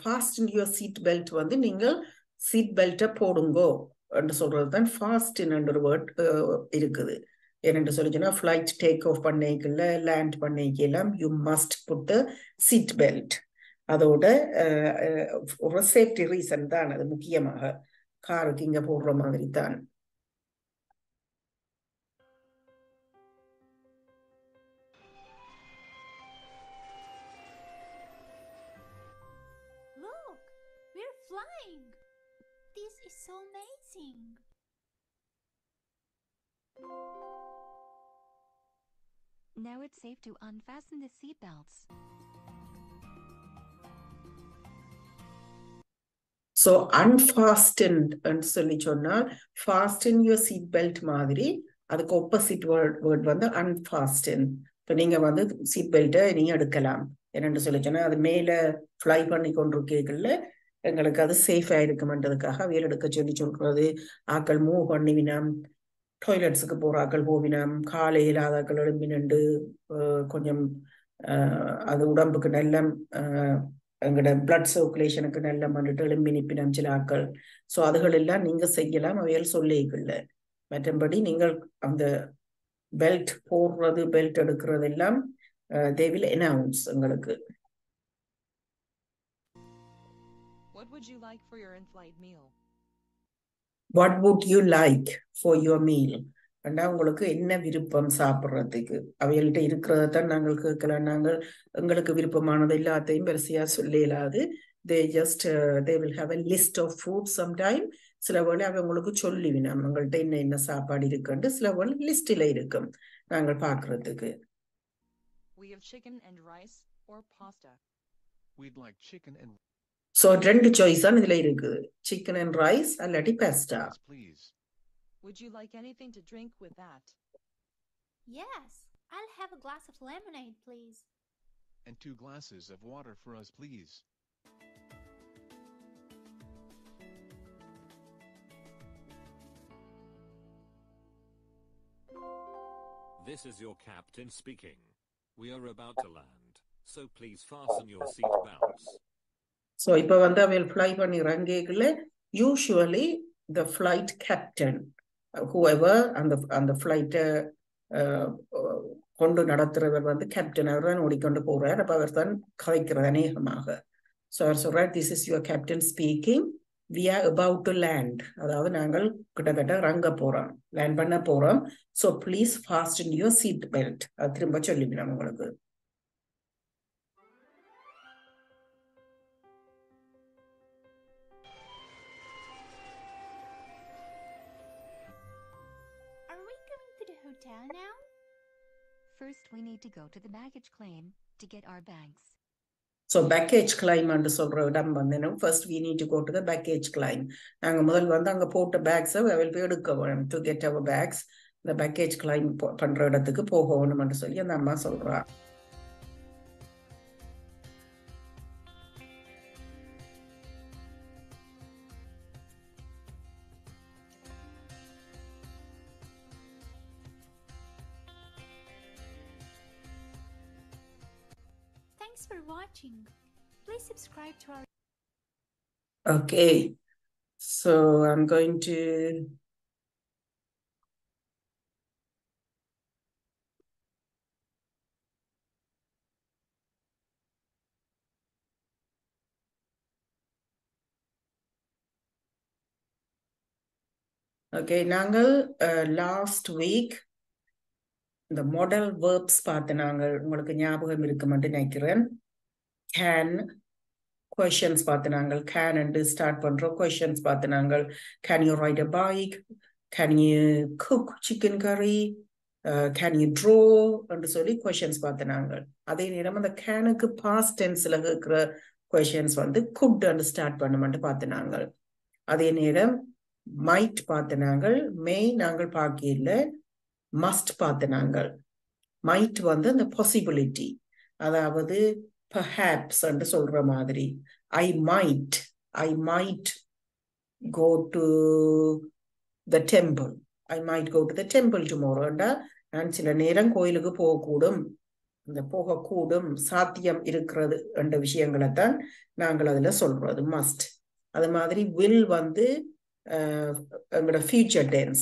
fasten your seat belt வந்து நீங்கள் seat பெல்ட்டை போடுங்கோ என்று சொல்றது தான் ஃபாஸ்டின் ஒரு word இருக்குது. ஏனென்று சொல்லிச்சுன்னா ஃப்ளைட் டேக் ஆஃப் பண்ணிக்கல, லேண்ட் பண்ணிக்கலாம், you must put the seat belt. அதோட ஒரு சேஃப்டி ரீசன் தான் அது, முக்கியமாக காருக்கு இங்க போடுற மாதிரி தான். Look, we're flying. This is so amazing. Now it's safe to unfasten the seatbelts. So unfastened சொல்லி சொன்னால் fasten your seat belt மாதிரி, அதுக்கு opposite word வந்து unfasten. இப்போ நீங்க வந்து சீட் பெல்ட்டை நீங்க எடுக்கலாம். என்னென்னு சொல்லி சொன்னால் அது மேலே ஃப்ளை பண்ணி கொண்டிருக்கீங்கல்ல, எங்களுக்கு அது சேஃபாக இருக்குமென்றதுக்காக அவையில் எடுக்க சொல்றது. ஆக்கள் மூவ் பண்ணிவினாம், டாய்லெட்ஸுக்கு போகிற ஆக்கள் போவினாம், காலை இல்லாத ஆக்கள் எழும்பி நின்று கொஞ்சம் அது உடம்புக்கு நல்ல எங்களோட பிளட் சர்க்குலேஷனுக்கு நல்ல பண்ணிட்டு எழும்பி நிற்பினம் சில ஆக்கள். ஸோ அதுகள் எல்லாம் நீங்க செய்யலாம், அவையில் சொல்லிக்கல. மற்றபடி நீங்கள் அந்த பெல்ட் போடுறது, பெல்ட் எடுக்கிறது எல்லாம் they will announce எங்களுக்கு. What would you like for your in-flight meal? What would you like for your meal? அண்டா உங்களுக்கு என்ன விருப்பம் சாப்பிட்றதுக்கு, அவைகள்ட்ட இருக்கிறதான் நாங்கள் கேட்கலாம். நாங்கள் எங்களுக்கு விருப்பமானது எல்லாத்தையும் வரிசையா சொல்லலாது. they will have a list of food sometime. சில வேளை அவங்களுக்கு சொல்லிவினோம் எங்கள்கிட்ட என்ன என்ன சாப்பாடு இருக்குன்ட்டு. சில வேளை லிஸ்டில் இருக்கும் நாங்கள் பார்க்கறதுக்கு. We have chicken and rice or pasta. We'd like chicken and so ரெண்டு சாய்ஸ் தான் இதுல இருக்குது, சிக்கன் அண்ட் ரைஸ் அல்லாட்டி pasta. yes, please. Would you like anything to drink with that? Yes, I'll have a glass of lemonade, please. And 2 glasses of water for us, please. This is your captain speaking. We are about to land, so please fasten your seat belts. So இப்போ வந்து அவையில் fly பண்ணி இறங்கிக்கல, usually the flight captain whoever அந்த ஃப்ளைட்டை கொண்டு நடத்துறவர் வந்து captain, அவர் தான் ஓடிக்கொண்டு போறார். அப்போ அவர் தான் கதைக்கிறது அநேகமாக. ஸோ அவர் சொல்றார், this is your captain speaking, we are about to land. அதாவது நாங்கள் கிட்டத்தட்ட இறங்க போறோம், லேண்ட் பண்ண போறோம். So please fasten your seat belt. அது திரும்ப சொல்லிவிடும் உங்களுக்கு. Are we going to the hotel now? First, we need to go to the baggage claim to get our bags. So baggage claim and சொல்ற இடம் வந்து first we need to go to the baggage claim. நாங்க முதல் வந்து அங்க போட்ட பேக்ஸை போய் எடுக்க வேணும். To get our bags, the baggage claim பண்ற இடத்துக்கு போக வேணும்னு சொல்லி அந்த அம்மா சொல்றா. Thanks for watching. Please subscribe to our... Okay, so I'm going to okay, நாங்கள் last week இந்த model verbs பார்த்து நாங்கள் உங்களுக்கு ஞாபகம் இருக்குமென்று நினைக்கிறேன். Can questions பார்த்து நாங்கள் can and start பண்றோம். Questions பார்த்து நாங்கள் can you ride a bike, can you cook chicken curry, can you draw என்று சொல்லி questions பார்த்து நாங்கள். அதே நேரம் அந்த canக்கு past tenseல இருக்கிற questions வந்து could and start பண்ணுமென்று பார்த்து நாங்கள். அதே நேரம் might பார்த்து நாங்கள், may நாங்கள் பார்க்கல, must பார்த்து நாங்கள். might வந்து அந்த possibility, அதாவது perhaps என்று சொல்ற மாதிரி. I might go to the temple. I might go to the temple tomorrow. நான் சில நேரம் கோயிலுக்கு போகக்கூடும், இந்த போகக்கூடும் சாத்தியம் இருக்கிறது என்ற விஷயங்களை தான் நாங்கள் அதுல சொல்றது must. அது மாதிரி will வந்து எங்களோட future tense.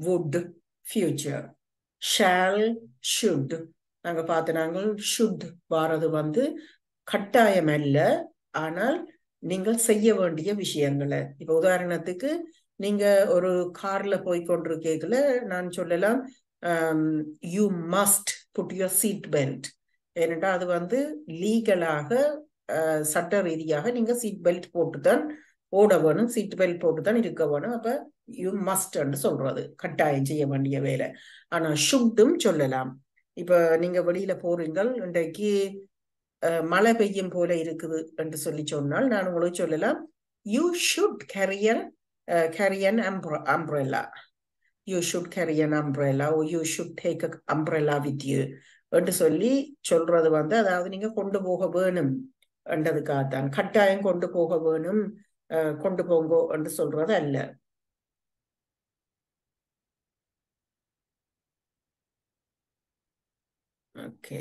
would future. shall should நாங்க பார்த்து நாங்கள் should வாரது வந்து கட்டாயம் அல்ல, ஆனால் நீங்கள் செய்ய வேண்டிய விஷயங்களை. இப்ப உதாரணத்துக்கு நீங்க ஒரு கார்ல போய் கொண்டிருக்கீங்கள, நான் சொல்லலாம் you must put your seat belt. ஏனென்றால் அது வந்து லீகலாக சட்ட ரீதியாக நீங்க சீட் பெல்ட் போட்டுதான் ஓட வேணும், சீட் பெல்ட் போட்டுதான் இருக்க வேணும். அப்ப யூ மஸ்ட் சொல்றது கட்டாயம் செய்ய வேண்டிய வேலை. ஆனா ஷுட்டும் சொல்லலாம். இப்ப நீங்க வெளியில போறீங்கள், இன்றைக்கு மழை பெய்யும் போல இருக்குது என்று சொல்லி சொன்னால் நான் உங்களுக்கு சொல்லலாம் you should carry an umbrella. You should carry an umbrella, or you should take an umbrella with you என்று சொல்லி சொல்றது வந்து, அதாவது நீங்க கொண்டு போக வேணும் என்றதுக்காகத்தான். கட்டாயம் கொண்டு போக வேணும், கொண்டு போங்கோ என்று சொல்றது அல்ல. ஓகே,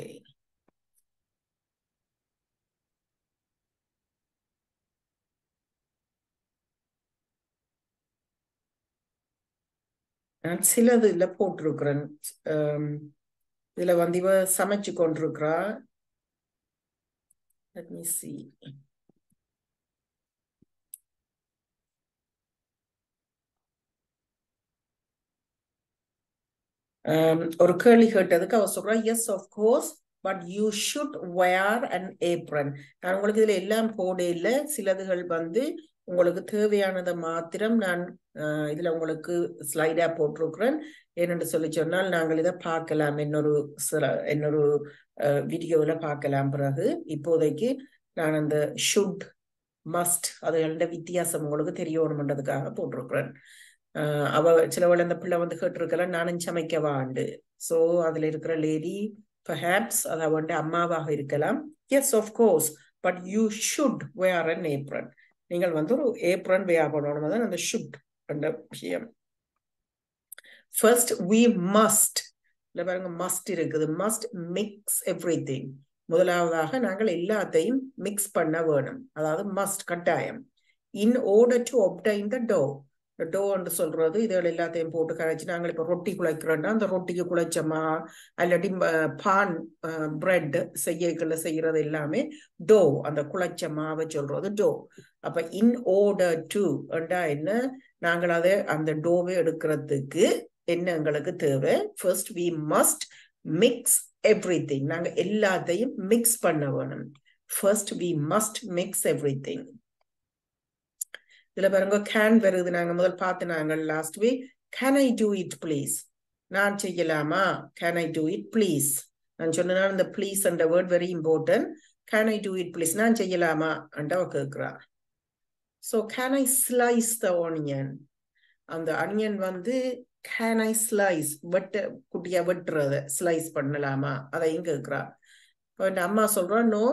நான் சிலது இல்ல போட்டிருக்கிறேன். இதுல வந்து இவ சமைச்சு கொண்டிருக்கிறா. Let me see. ஒரு கேள்வி கேட்டதுக்கு அவ சொல்றா yes of course but you should wear an apron. நான் உங்களுக்கு இதுல எல்லாம் போட இல்லை, சிலதுகள் வந்து உங்களுக்கு தேவையானதை மாத்திரம் நான் இதுல உங்களுக்கு ஸ்லைடா போட்டிருக்கிறேன். ஏனென்று சொல்லி சொன்னால் நாங்கள் இதை பார்க்கலாம், இன்னொரு வீடியோல பார்க்கலாம். பிறகு இப்போதைக்கு நான் அந்த ஷுட் மஸ்ட் அதுகளோட வித்தியாசம் உங்களுக்கு தெரியணும்ன்றதுக்காக போட்டிருக்கிறேன். அவ சிலவள் அந்த பிள்ளை வந்து கேட்டிருக்கலாம் நானும் சமைக்கவாண்டு. ஸோ அதுல இருக்கிற லேடி perhaps அது அவண்ட அம்மாவாக இருக்கலாம். yes of course but you should wear an apron. நீங்கள் வந்து ஒரு ஏப்ரன் wear பண்ணணும் தான் அந்த should என்ற விஷயம். first we must, இல்ல பாருங்க must இருக்குது, must mix everything. முதலாவதாக நாங்கள் எல்லாத்தையும் மிக்ஸ் பண்ண வேணும், அதாவது must கட்டாயம். in order to obtain the dough, டோன்னு சொல்றது இதுகள் எல்லாத்தையும் போட்டு கரைச்சி நாங்கள் இப்போ ரொட்டி குழைக்கிறோன்னா அந்த ரொட்டிக்கு குழைச்சமா இல்லாட்டி பான் பிரெட் செய்யறது எல்லாமே டோ, அந்த குழைச்ச மாவை சொல்றது டோ. அப்ப இன் ஆர்டர் டு என்ன, நாங்கள் அதை அந்த டோவை எடுக்கிறதுக்கு என்ன எங்களுக்கு தேவை? First we must mix everything. நாங்க எல்லாத்தையும் மிக்ஸ் பண்ண வேணும். First we must mix everything. இதுல பாருங்க கேன் வருது. நாங்க முதல் பார்த்து நாங்கள் last week can I do it please, நான் செய்யலாமா, can I do it please. நான் சொன்னா இந்த ப்ளீஸ் என்ற word very important. Can I do it please, நான் செய்யலாமா அவ கேட்கிறா. So can I slice the onion, அந்த அனியன் வந்து கேன் ஐ ஸ்லைஸ், குட்டியா வெட்டுறத ஸ்லைஸ் பண்ணலாமா அதையும் கேட்கிறா. அம்மா சொல்றா நோ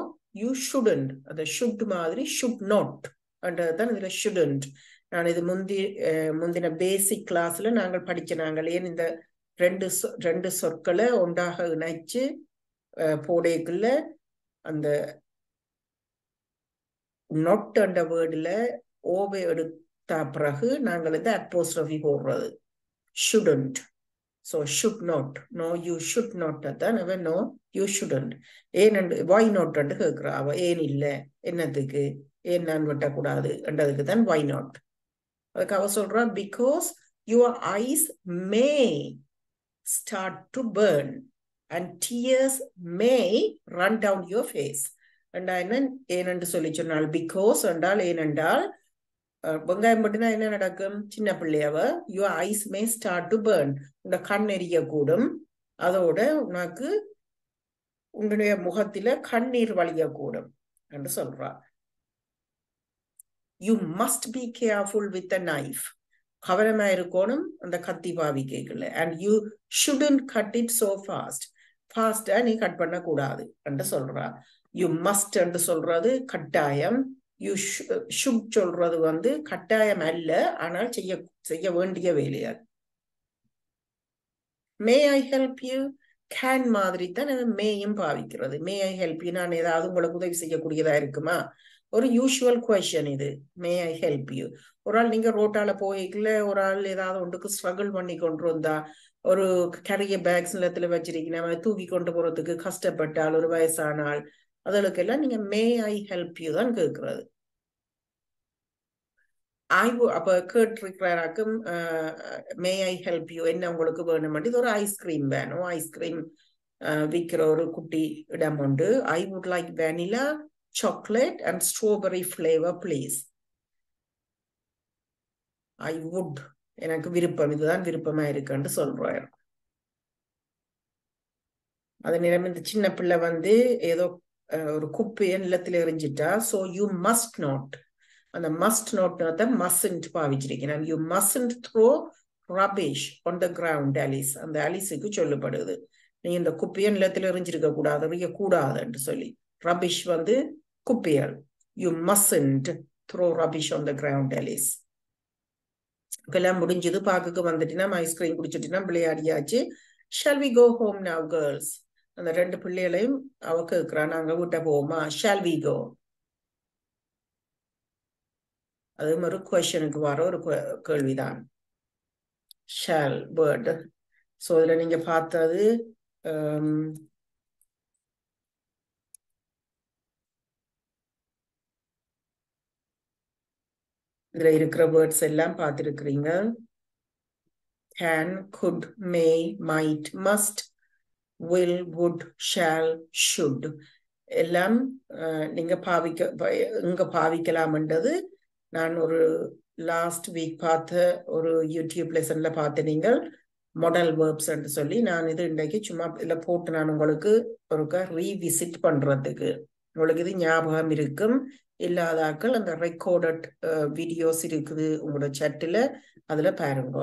யூ ஷுடன்ட், அந்த ஷுட் மாதிரி ஷுட் நாட் தான் இதுல ஷுடன்ட். நான் இது முந்தின பேசிக் கிளாஸ்ல நாங்கள் படிச்ச, நாங்கள் ஏன் இந்த ரெண்டு சொற்களை ஒன்றாக இணைச்சு போடைக்குள்ள அந்த நொட் என்ற வேர்டுல ஓவை எடுத்த பிறகு நாங்கள் இந்த அப்போஸ்ட்ரோஃபி போடுறது shouldn't. So should not, no you should not தான் அவன் no you shouldn't. ஏன் why not என்று கேட்கிறா அவ. ஏன் இல்லை, என்னத்துக்கு, ஏன் நான் வெட்டக்கூடாது என்றதுக்கு தான் why not. அதுக்கு அவ சொல்றா because your eyes may start to burn and tears may run down your face. என்ன ஏனென்று சொல்லி சொன்னால் because என்றால் ஏனென்றால் வெங்காயம் பட்டுனா என்ன நடக்கும்? சின்ன பிள்ளையவ your eyes may start to burn, உன்னை கண் எரிய கூடும், அதோட உனக்கு உன்னுடைய முகத்தில கண்ணீர் வழியக்கூடும் என்று சொல்றா. You must be careful with the knife, கவனமா இருக்கணும் அந்த கத்தி பாவிக்கல. And you shouldn't cut it so fast, ஃபாஸ்டா நீ கட் பண்ண கூடாது என்று சொல்றா. You must என்று சொல்றது கட்டாயம், யூ ஷுட் சொல்றது வந்து கட்டாயம் அல்ல, ஆனால் செய்ய வேண்டிய வேலையாது. மே ஐ ஹெல்ப் யூ, கேன் மாதிரி தான் மேயும் பாவிக்கிறது. மே ஐ ஹெல்ப் யூ, நான் ஏதாவது உங்களுக்கு உதவி செய்யக்கூடியதா இருக்குமா, ஒரு யூஷுவல் கொஸ்டின் இது. மே ஐ ஹெல்ப் யூ. ஒரு ஆள் நீங்க ரோட்டால போய்க்கல, ஒரு ஆள் ஏதாவது ஒன்றுக்கு ஸ்ட்ரகிள் பண்ணி கொண்டு வந்தா, ஒரு கரிய பேக்ஸ் நிலத்துல வச்சிருக்கீங்க, தூக்கி கொண்டு போறதுக்கு கஷ்டப்பட்டால், ஒரு வயசானால், அதற்கெல்லாம் நீங்க மே ஐ ஹெல்ப் யூ தான் கேட்கறது. அப்ப கேட்டிருக்கிறாக்கும் மே ஐ ஹெல்ப் யூ, என்ன உங்களுக்கு வேணும்? இது ஒரு ஐஸ்கிரீம் வேணும், ஐஸ்கிரீம் விற்கிற ஒரு குட்டி இடம் உண்டு. I would like vanilla, chocolate and strawberry flavour please. I would, எனக்கு விருப்பம், இதுதான் விருப்பமா இருக்குன்னு சொல்றாரு. அது நேரம் இந்த சின்ன பிள்ளை வந்து ஏதோ ஒரு குப்பையை நிலத்தில் எறிஞ்சிட்டா. ஸோ யூ மஸ்ட் நாட், அந்த மஸ்ட் நாட் மஸ்ன்ட் பாவிச்சிருக்கேன். You mustn't throw rubbish on the ground Alice, அந்த அலிஸுக்கு சொல்லப்படுது நீ இந்த குப்பையை நிலத்தில் எறிஞ்சிருக்க கூடாது, எறியக்கூடாதுன்னு சொல்லி. ரபிஷ் வந்து குப்பையல். You mustn't throw rubbish on the ground Alice. இப்பெல்லாம் முடிஞ்சது, பாக்குக்கு வந்துட்டுனா ஐஸ்கிரீம் குடிச்சிட்டுனா விளையாடியாச்சு. Shall we go home now girls, அந்த ரெண்டு பிள்ளைகளையும் அவ கேட்கிறா, நாங்க வீட்டை போவோமா, ஷால் வி கோ. அது ஒரு கொஸ்டனுக்கு வர ஒரு கேள்விதான் ஷால் வேர்டு. ஸோ இதுல நீங்க பார்த்தது இதுல இருக்கிற வேர்ட்ஸ் எல்லாம் பார்த்திருக்கிறீங்க. can, could, may, might, must, will, would, shall, should எல்லாம் நீங்க இங்க பாவிக்கலாம்ன்றது நான் ஒரு லாஸ்ட் வீக் பார்த்த ஒரு யூடியூப் லெசன்ல பார்த்து நீங்கள் மாடல் வேர்ப்ஸ் என்று சொல்லி, நான் இது இன்றைக்கு சும்மா இதுல போட்டு நான் உங்களுக்கு ஒருக்கா ரீவிசிட் பண்றதுக்கு. உங்களுக்கு இது ஞாபகம் இருக்கும் இல்லாதாக்கள் அந்த ரெக்கார்டட் வீடியோஸ் இருக்குது உங்களோட சட்டில், அதுல பாருங்க.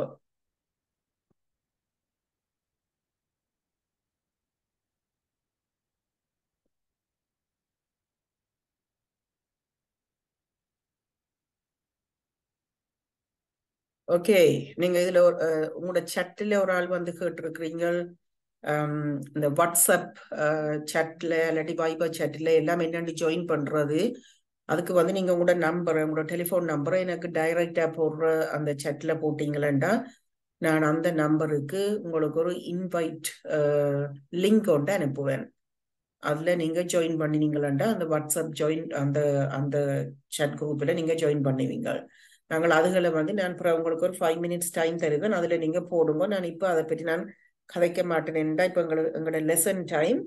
ஓகே, நீங்க இதுல உங்களோட சட்டில் ஒரு ஆள் வந்து கேட்டிருக்கிறீங்க, இந்த வாட்ஸ்அப் சட்ல இல்லாட்டி வைபர் சட்ல எல்லாம் என்னென்னு ஜாயின் பண்றது. அதுக்கு வந்து நீங்க உங்களோட நம்பரை உங்களோட டெலிஃபோன் நம்பரை எனக்கு டைரக்டா போடுற அந்த chatல போட்டீங்களா நான் அந்த நம்பருக்கு உங்களுக்கு ஒரு இன்வைட் லிங்க் ஒன்று அனுப்புவேன். அதுல நீங்க ஜாயின் பண்ணினீங்களா அந்த வாட்ஸ்அப் ஜாயின் அந்த அந்த chat குரூப்ல நீங்க ஜாயின் பண்ணுவீங்க. நாங்கள் அதுகளை வந்து நான் உங்களுக்கு ஒரு 5 மினிட்ஸ் டைம் தருவேன். அதுல நீங்க போடுங்க. நான் இப்போ அதை பற்றி நான் கதைக்க மாட்டேன்டா. இப்போ எங்களோட லெசன் டைம்.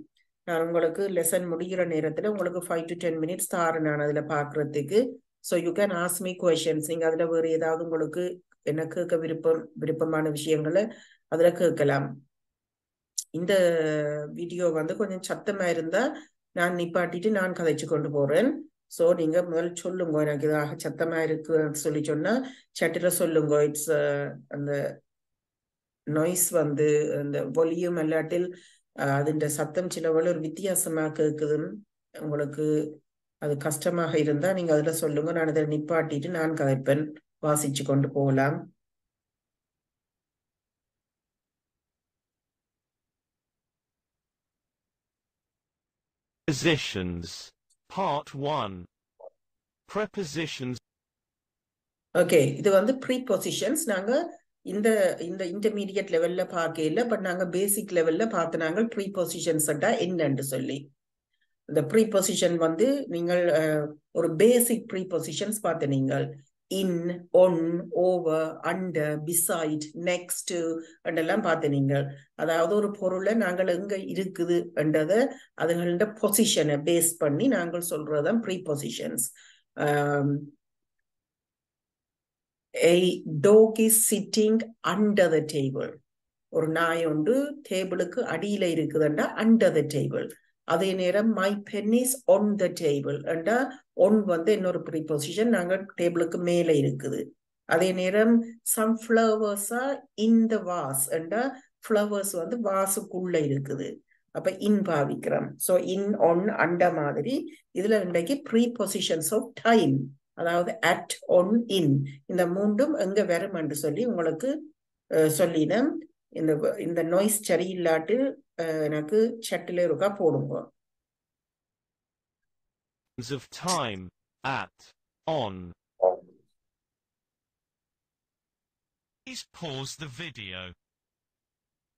நான் உங்களுக்கு லெசன் முடிகிற நேரத்துல உங்களுக்கு 5 to 10 மினிட்ஸ் தாரேன் நான் அதுல பாக்குறதுக்கு. So you can ask me questions. நீங்க அதுல வேறு ஏதாவது உங்களுக்கு என்ன கேட்க விருப்பமான விஷயங்களை அதுல கேட்கலாம். இந்த வீடியோ வந்து கொஞ்சம் சத்தமா இருந்தா நான் நிப்பாட்டிட்டு நான் கதைச்சு கொண்டு போறேன். ஸோ நீங்க முதல் சொல்லுங்க, எனக்கு இதாக சத்தமா இருக்குன்னு சொல்லி சொன்னா சட்டில சொல்லுங்க. இட்ஸ் அந்த நாய்ஸ் வந்து அந்த வொல்யூம் இல்லாட்டில் அதுன்ற சத்தம் சிலவள ஒரு வித்தியாசமா கேட்குதுன்னு உங்களுக்கு அது கஷ்டமாக இருந்தா நீங்க அதுல சொல்லுங்க. நான் இதை நிப்பாட்டிட்டு நான் கதைப்பேன். வாசிச்சு கொண்டு போகலாம். Prepositions. Part 1. Prepositions. ஓகே, இது வந்து ப்ரீபொசிஷன்ஸ். நாங்க இந்த இந்த இன்டர்மீடியட் லெவல்ல பார்க்க இல்லை, பட் நாங்க பேசிக் லெவல்ல பார்த்து நாங்கள் ப்ரீபொசிஷன்ஸ் என்னன்னு சொல்லி. இந்த ப்ரீபொசிஷன் வந்து நீங்கள் ஒரு பேசிக் ப்ரீபொசிஷன்ஸ் பார்த்து நீங்கள் in, on, over, under, beside, next என்றெல்லாம் பார்த்து நீங்கள். அதாவது ஒரு பொருளை நாங்கள் எங்க இருக்குது என்றதை அதுகளோட பொசிஷனை பேஸ் பண்ணி நாங்கள் சொல்றதுதான் ப்ரீபொசிஷன்ஸ். A dog is sitting under the table. ஒரு நாய் ஒன்று டேபிளுக்கு அடியில இருக்குதுண்டா under the table. அதே நேரம் my pen is on the table என்றா on வந்து இன்னொரு ப்ரீபொசிஷன், நாங்க டேபிளுக்கு மேல இருக்குது. அதே நேரம் some flowers are in the vase என்றா flowers வந்து வாசுக்குள்ள இருக்குது. அப்ப in பாவிக்கிறோம். ஸோ in, on, under மாதிரி இதுல இன்றைக்கு ப்ரீபொசிஷன்ஸ் ஆஃப் டைம், அதாவது at, on, in இந்த மூன்றும் எங்க வரும் என்று சொல்லி உங்களுக்கு சொல்லினேன். இந்த நாய்ஸ் சரியில்லாட்டு எனக்கு சட்டில இருக்கா போடுங்க. Of time. At. On. Please pause the video.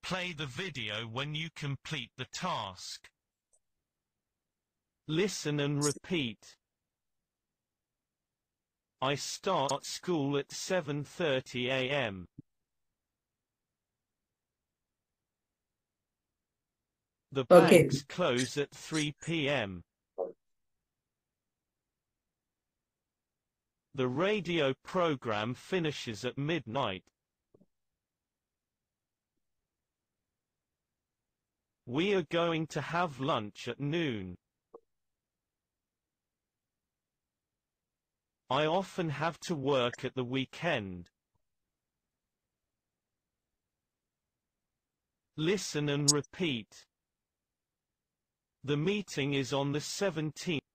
Play the video when you complete the task. Listen and repeat. I start school at 7:30 a.m. The banks close at 3 p.m. The radio program finishes at midnight. We are going to have lunch at noon. I often have to work at the weekend. Listen and repeat. The meeting is on the 17th.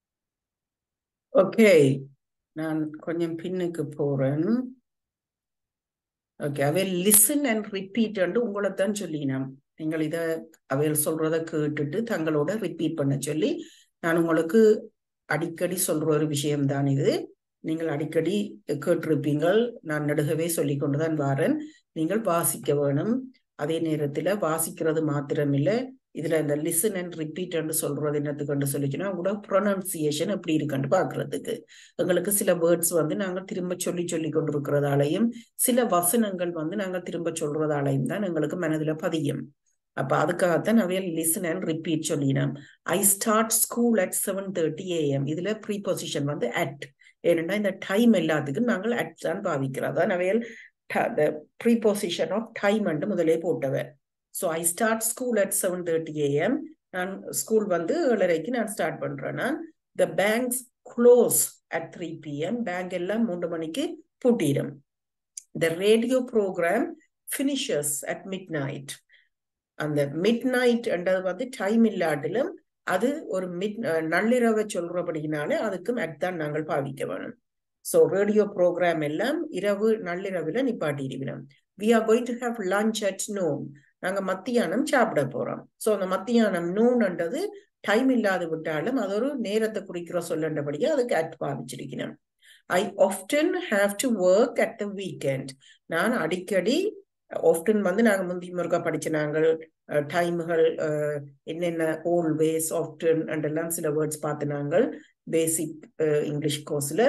Okay. நான் கொஞ்சம் பின்னுக்கு போறேன். Okay, அவையில் listen and repeat என்று உங்களை தான் சொல்லினோம். நீங்கள் இதை அவையில் சொல்றதை கேட்டுட்டு தங்களோட ரிப்பீட் பண்ண சொல்லி நான் உங்களுக்கு அடிக்கடி சொல்ற ஒரு விஷயம்தான் இது. நீங்கள் அடிக்கடி கேட்டிருப்பீங்கள். நான் நடுகவே சொல்லி கொண்டுதான் வாரேன். நீங்கள் வாசிக்க வேணும். அதே நேரத்துல வாசிக்கிறது மாத்திரமில்லை, இதுல இந்த லிசன் அண்ட் ரிப்பீட் என்று சொல்றது என்னத்துக்கு சொல்லிச்சுன்னா உங்களோட ப்ரொனன்சியேஷன் எப்படி இருக்குன்னு பாக்குறதுக்கு. எங்களுக்கு சில வேர்ட்ஸ் வந்து நாங்கள் திரும்ப சொல்லி கொண்டிருக்கிறதாலையும் சில வசனங்கள் வந்து நாங்கள் திரும்ப சொல்றதாலையும் தான் எங்களுக்கு மனதில் பதியும். அப்ப அதுக்காகத்தான் நிறைய லிசன் அண்ட் ரிப்பீட் சொல்லினோம். I start school at 7:30 a.m. இதுல ப்ரீபொசிஷன் வந்து அட். ஏன்னா இந்த டைம் எல்லாத்துக்கும் நாங்கள் அட் தான் பாவிக்கிறோம். அதான் நிறைய the preposition of time என்று முதலே போட்டவர். So I start school at 7:30 a.m. நான் ஸ்கூல் வந்து 7:30க்கு நான் ஸ்டார்ட் பண்றேன். The banks close at 3 p.m. Bank எல்லாம் 3 மணிக்கு பூட்டிடும். The radio program finishes at midnight. அந்த மிட்நைட் என்றது வந்து டைம் இல்லாட்டிலும் அது ஒரு நள்ளிரவை சொல்றபடினால அதுக்கும் அட்தான் நாங்கள் பாவிக்க வேணும். ஸோ ரேடியோ ப்ரோக்ராம் எல்லாம் இரவு நள்ளிரவுல நிப்பாட்டிடுவோம். We are going to have lunch at noon. நாங்க மத்தியானம் சாப்பிட போறோம். ஸோ அந்த மத்தியானம் நூன்ன்றது டைம் இல்லாது விட்டாலும் அது ஒரு நேரத்தை குறிக்கிற சொல்லண்டபடியா அதுக்கு at பாவிச்சிருக்கணும். I often have to work at the weekend. நான் அடிக்கடி often வந்து நாங்கள் முந்தி முருகா படிச்ச நாங்கள் டைம்கள் என்னென்ன always often எல்லாம் சில வேர்ட்ஸ் பார்த்து நாங்கள் பேசிக் இங்கிலீஷ் கோர்ஸ்ல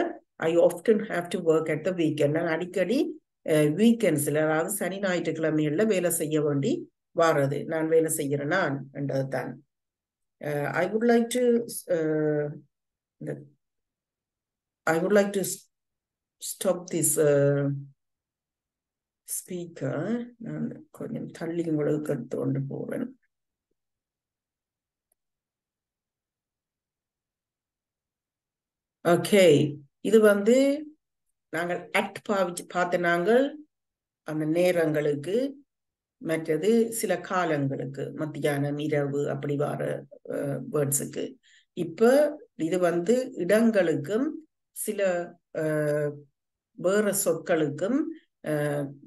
I often have to work at the weekend. நான் அடிக்கடி வீக்கெண்ட்ஸ்ல அதாவது சனி ஞாயிற்றுக்கிழமைகள்ல வேலை செய்ய வேண்டி வாரது. நான் வேலை செய்கிறேன் நான் என்றதுதான். I would like to stop this speaker. நான் கொஞ்சம் தள்ளி உங்களுக்கு எடுத்து கொண்டு போவேன். ஓகே, இது வந்து நாங்கள் அட் பார்த்த நாங்கள் அந்த நேரங்களுக்கு, மற்றது சில காலங்களுக்கு, மத்தியானம் இரவு அப்படி வர வேர்ட்ஸுக்கு. இப்ப இது வந்து இடங்களுக்கும் சில வேற சொற்களுக்கும்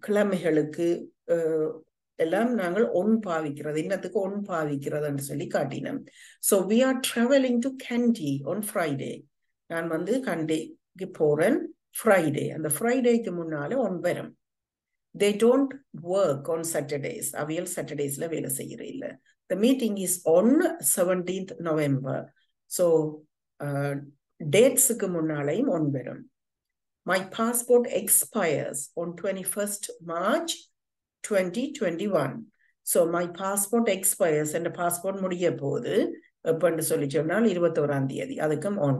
கிழமைகளுக்கு எல்லாம் நாங்கள் ஒன் பாவிக்கிறது, இன்னத்துக்கு ஒன் பாவிக்கிறதுன்னு சொல்லி காட்டினோம். So we are traveling to Kandy on Friday. நான் வந்து கண்டிக்கு போறேன் ஃப்ரைடே. அந்த ஃப்ரைடேக்கு முன்னால ஒன் வரும். They don't work on Saturdays. அவியல் சாட்டர்டேஸ்ல வேலை செய்யற இல்ல. The meeting is on 17th November. So டேட்ஸுக்கு முன்னாலையும் ஒன் வரும். My passport expires on 21st March 2021. So my passport expires. என்ற பாஸ்போர்ட் முடிய போகுது எப்பன்னு சொல்லி சொன்னால் 21ஆம் தேதி. அதுக்கும் on.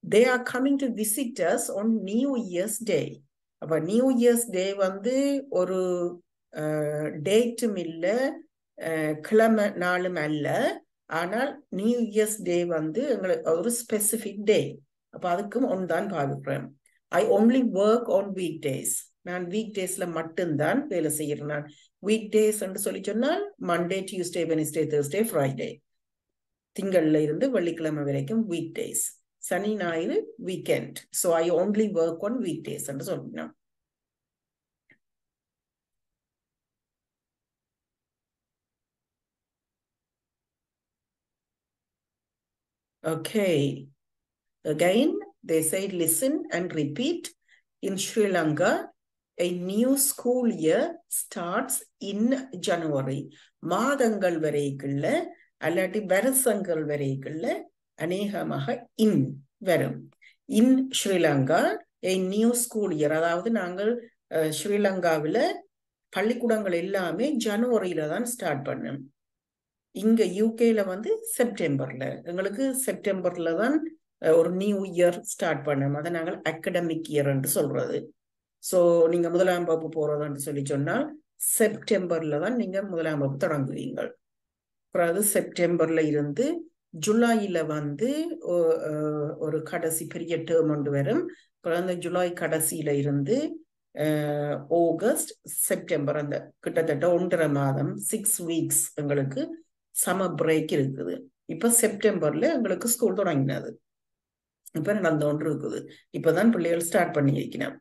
They are coming to visit us on New Year's Day. அப்ப நியூ இயர்ஸ் டே வந்து ஒரு டேட்டும் இல்லை, கிழமை நாளும் அல்ல. ஆனால் நியூ இயர்ஸ் டே வந்து எங்களுக்கு ஒரு ஸ்பெசிபிக் டே. அப்ப அதுக்கும் ஒன் தான் பாவிக்கிறேன். I only work on weekdays. நான் வீக் டேஸ்ல மட்டும்தான் வேலை செய்யறேன். நான் வீக் டேஸ் என்று சொல்லி சொன்னால் Monday, Tuesday, Wednesday, Thursday, Friday. திங்கள்ல இருந்து வெள்ளிக்கிழமை வரைக்கும் வீக் டேஸ். சனி ஞாயிறு weekend. So I only work on weekdays என்று சொல்லணும். Okay. Again, they say listen and repeat. In Sri Lanka, a new school year starts in January. மாதங்கள் வரைக்குள்ள அல்லாட்டி வருஷங்கள் வரைக்குள்ள அநேகமாக இன் வரும். இன் Sri Lanka a new school year, அதாவது நாங்கள் ஸ்ரீலங்காவில் பள்ளிக்கூடங்கள் எல்லாமே ஜனவரியில தான் ஸ்டார்ட் பண்ணோம். இங்க யூகேல வந்து செப்டம்பர்ல, எங்களுக்கு செப்டம்பர்ல தான் ஒரு நியூ இயர் ஸ்டார்ட் பண்ணோம். அதை நாங்கள் அகடமிக் இயர் என்று சொல்றது. ஸோ நீங்க முதலாம் வகுப்பு போறதுன்னு சொல்லி சொன்னால் செப்டம்பர்ல தான் நீங்க முதலாம் வகுப்பு தொடங்குவீங்க. அப்புறம் அது செப்டம்பர்ல இருந்து ஜூலையில வந்து ஒரு கடைசி பெரிய டேர்ம் ஒன்று வரும். அப்புறம் அந்த ஜூலை கடைசியில இருந்து ஆகஸ்ட், செப்டம்பர், அந்த கிட்டத்தட்ட 1.5 மாதம் 6 வீக்ஸ் எங்களுக்கு சம்மர் பிரேக் இருக்குது. இப்ப செப்டம்பர்ல எங்களுக்கு ஸ்கூல் தொடங்கினது. இப்ப நடந்து ஒன்று இருக்குது. இப்பதான் பிள்ளைகள் ஸ்டார்ட் பண்ணி வைக்கணும்.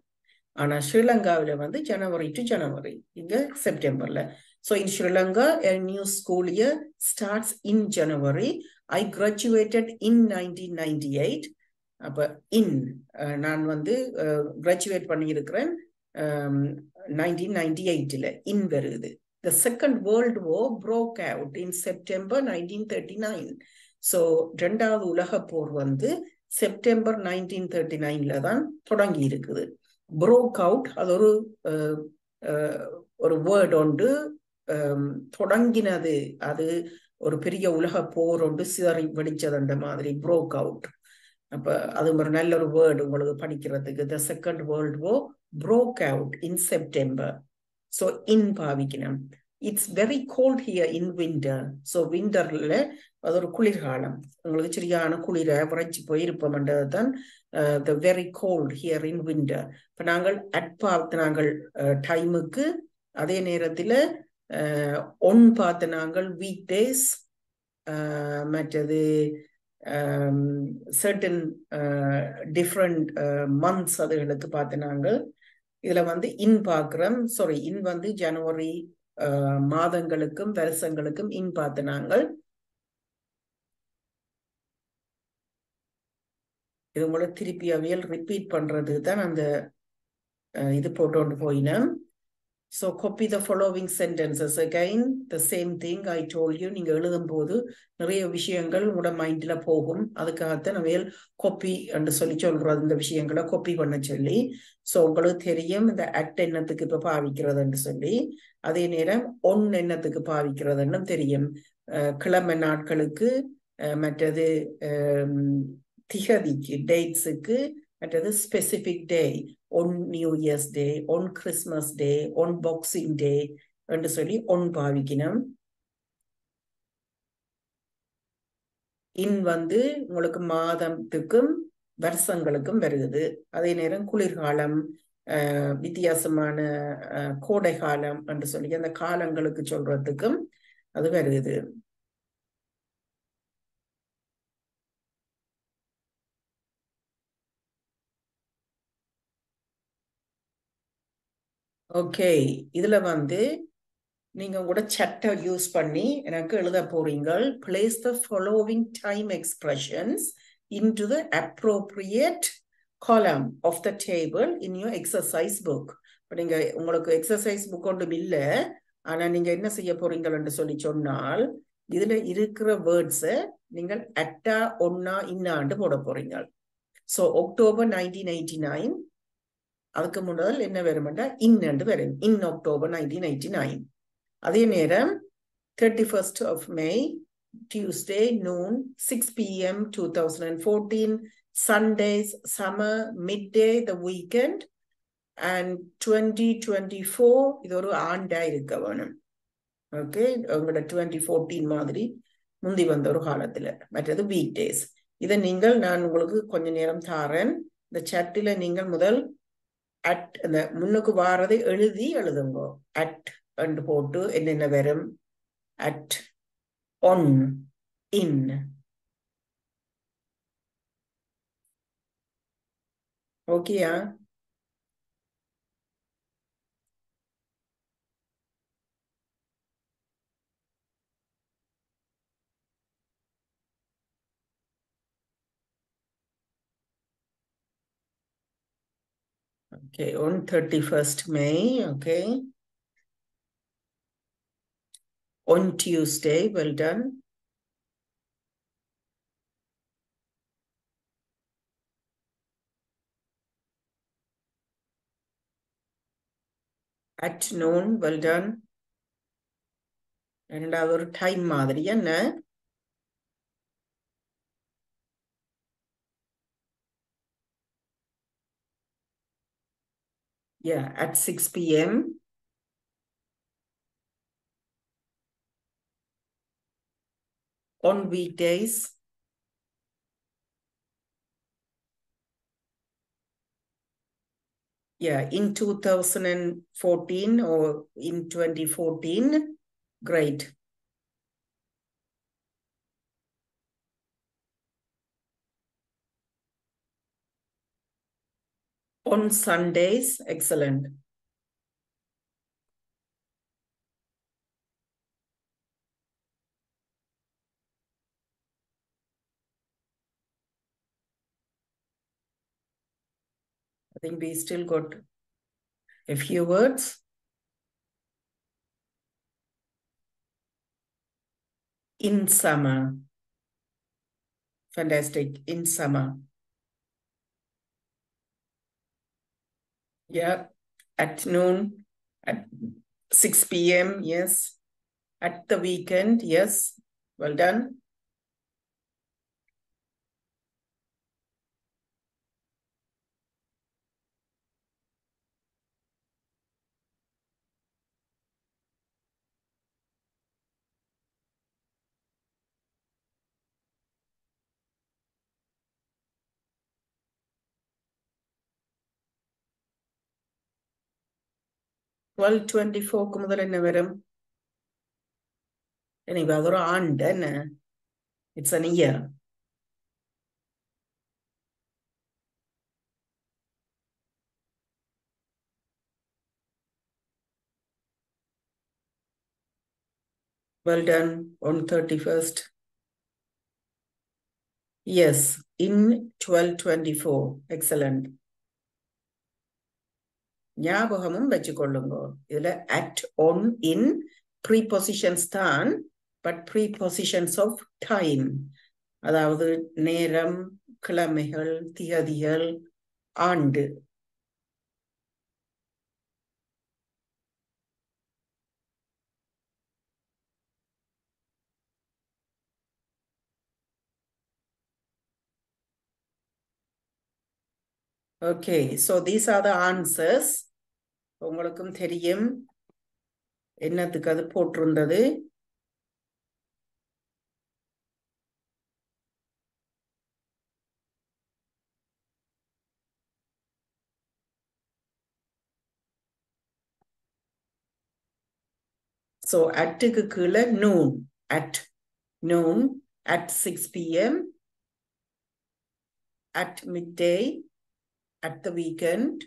ஆனா ஸ்ரீலங்காவில வந்து ஜனவரி டு ஜனவரி, இங்க செப்டம்பர்ல. So in Sri Lanka, a new school year starts in January. I graduated in 1998. அப்ப இன் நான் வந்து கிராஜுவேட் பண்ணியிருக்கிறேன் 1998ல. இன் வருது. The Second World War broke out in September 1939. So இரண்டாவது உலக போர் வந்து செப்டம்பர் 1939ல தான் தொடங்கி இருக்குது. broke out அது ஒரு வேர்ட் ஒன்று, தொடங்கினது, அது ஒரு பெரிய உலக போர் ஒன்று சிதறி வெடிச்சதுன்ற மாதிரி broke out. அப்ப அது ஒரு நல்ல ஒரு வேர்டு உங்களுக்கு படிக்கிறதுக்கு. The Second World War broke out in September. So in பாவிக்கணும். It's very cold here in winter. So winterல அது ஒரு குளிர்காலம், உங்களுக்கு சரியான குளிர வறட்சி போயிருப்போம்ன்றது தான் the very cold here in winter. இப்ப நாங்கள் பார்த்து நாங்கள் டைமுக்கு, அதே நேரத்தில் ஒன் பார்த்து நாங்கள் வீக் டேஸ், மற்றது certain different months அதுகளுக்கு பார்த்து நாங்கள் இதுல வந்து இன் பார்க்கிறோம். சாரி, இன் வந்து ஜனவரி மாதங்களுக்கும் வருஷங்களுக்கும் இன் பார்த்து நாங்கள். இது உங்களை திருப்பி அவியல் ரிப்பீட் பண்றது தான் அந்த இது போட்டு போயினேன். So copy the following sentences. Again, the same thing I told you. நீங்க எழுதும் போது நிறைய விஷயங்கள் உங்களோட மைண்ட்ல போகும். அதுக்காகத்தான் அவையல் காப்பி என்று சொல்லி சொல்றது, இந்த விஷயங்களை காப்பி பண்ண சொல்லி. ஸோ உங்களுக்கு தெரியும் இந்த அட் என்னத்துக்கு இப்ப பாவிக்கிறதுன்னு சொல்லி. அதே நேரம் ஒன் என்னத்துக்கு பாவிக்கிறதுன்னு தெரியும். கிழமை நாட்களுக்கு, மற்றது திகதிக்கு, டேட்ஸுக்கு, மற்றது specific day, on New Year's Day, on Christmas Day, on Boxing Day என்று சொல்லி on பாவிக்கணும். இன் வந்து உங்களுக்கு மாதத்துக்கும் வருஷங்களுக்கும் வருகிறது. அதே நேரம் குளிர்காலம், வித்தியாசமான கோடை காலம் என்று சொல்லி அந்த காலங்களுக்கு சொல்றதுக்கும் அது வருகிறது. ஓகே, இதுல வந்து நீங்க உங்களோட சட்டை யூஸ் பண்ணி எனக்கு எழுத போறீங்க. Place the following time expressions into the appropriate column of the table in your exercise book. இப்போ நீங்க உங்களுக்கு எக்ஸசைஸ் புக் ஒன்றும் இல்லை, ஆனா நீங்க என்ன செய்ய போறீங்கன்னு சொல்லி சொன்னால் இதுல இருக்கிற வேர்ட்ஸை நீங்கள் அட்டா ஒன்னா இன்னாண்டு போட போறீங்க. ஸோ October 1989, அதுக்கு முன்னாள் என்ன வரும்னா இன்னண்டு வரும். இன் October 1989. அதே நேரம் 31st of May, Tuesday, noon, 6 p.m. 2014, Sundays, summer, midday, the weekend, and 2024, இது ஒரு ஆண்டா இருக்க வேணும். ஓகே, உங்களோட 2014 மாதிரி முந்தி வந்த ஒரு காலத்துல. மற்றது வீக் டேஸ். இதை நீங்கள், நான் உங்களுக்கு கொஞ்ச நேரம் தாரேன். இந்த சட்டில நீங்கள் முதல் அட் அந்த முன்னுக்கு வாரதை எழுதுங்க. அட் என்று போட்டு என்னென்ன வரும். At, on, in. ஓகேயா? Okay, on 31st May, okay. On Tuesday, well done. At noon, well done. ரெண்டாவது ஒரு டைம் மாதிரி என்ன? Yeah, at 6 p.m. On weekdays. Yeah, in 2014 or in 2014. Great. On Sundays, excellent. I think we still got a few words. In summer. Fantastic. In summer. Yeah. At noon, at 6 p.m. Yes. At the weekend. Yes. Well done. Well, 24 முதல் என்ன வரும்? Anyway, அது ஒரு ஆண்டு என்ன? It's an year. Well done. On 31st. Yes, in 1224. Excellent. ஞாபகமும் வச்சுக்கொள்ளுங்க. இதுல at, on, in prepositions தான், but prepositions of time. அதாவது நேரம், கிழமைகள், திகதிகள், ஆண்டு. Okay, so these are the answers. உங்களுக்கும் தெரியும் என்னத்துக்கு அது போட்டிருந்தது. So அட்டுக்கு கீழே noon, at noon, at 6 p.m., at midday, at the weekend,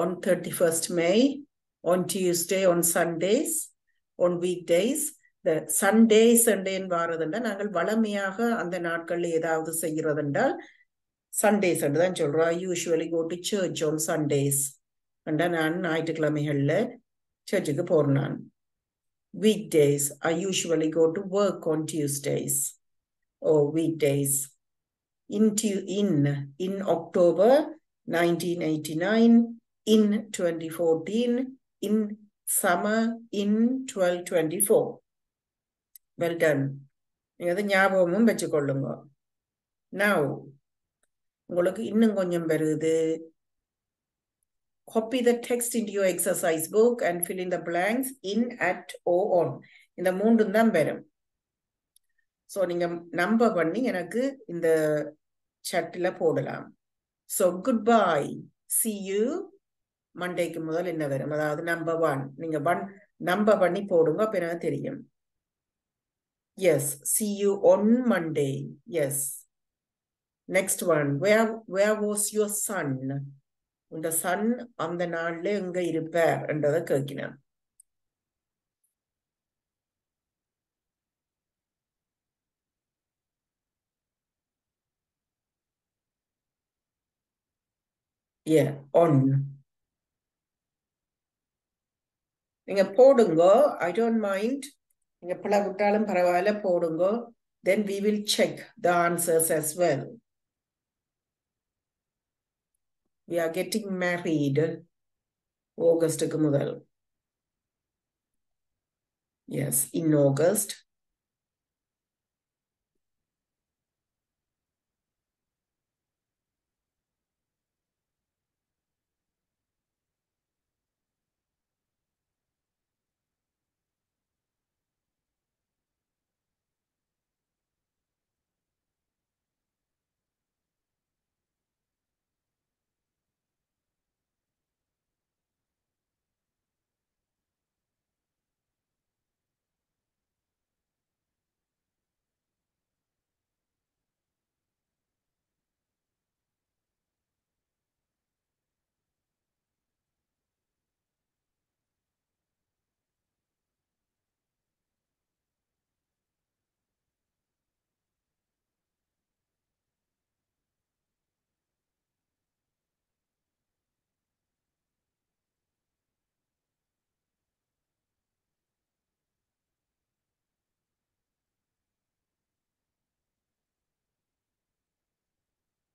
on 31st May, on Tuesday, on Sundays, on weekdays. The Sundays and வாரதுண்டா நாங்கள் வளமையாக அந்த நாட்களில் ஏதாவது செய்கிறதென்றால் Sundays என்று தான் சொல்றோம். I usually go to church on Sundays. அண்டா நான் ஞாயிற்றுக்கிழமைகளில் சர்ச்சுக்கு போறேன் நான். Weekdays, I usually go to work on Tuesdays or weekdays. In October 1989, in 2014, in summer, in 1224. Well done. நீங்க அதை ஞாபகமும் வச்சுக்கொள்ளுங்க. Now, உங்களுக்கு இன்னும் கொஞ்சம் வருது. Copy the text into your exercise book and fill in the blanks in, at, or on. இந்த மூன்றும் தான் வரும். ஸோ நீங்க நம்பர் பண்ணி எனக்கு இந்த chatல போடலாம். So goodbye. See you. மண்டேக்கு முதல் என்ன வரும்? அதாவது number 1. நீங்க நம்பர் பண்ணி போடுங்க, அப்ப எனக்கு தெரியும். Yes. See you on Monday. Yes. Next one. Where was your son? உங்க சன் அந்த நாள்ல எங்க இருப்பார் என்றதை கேட்கினான். Yeah, on. நீங்க போடுங்க. I don't mind. நீங்க பிள்ளை விட்டாலும் பரவாயில்ல, போடுங்க. Then we will check the answers as well. We are getting married ஆகஸ்டுக்கு முதல். Yes, in August.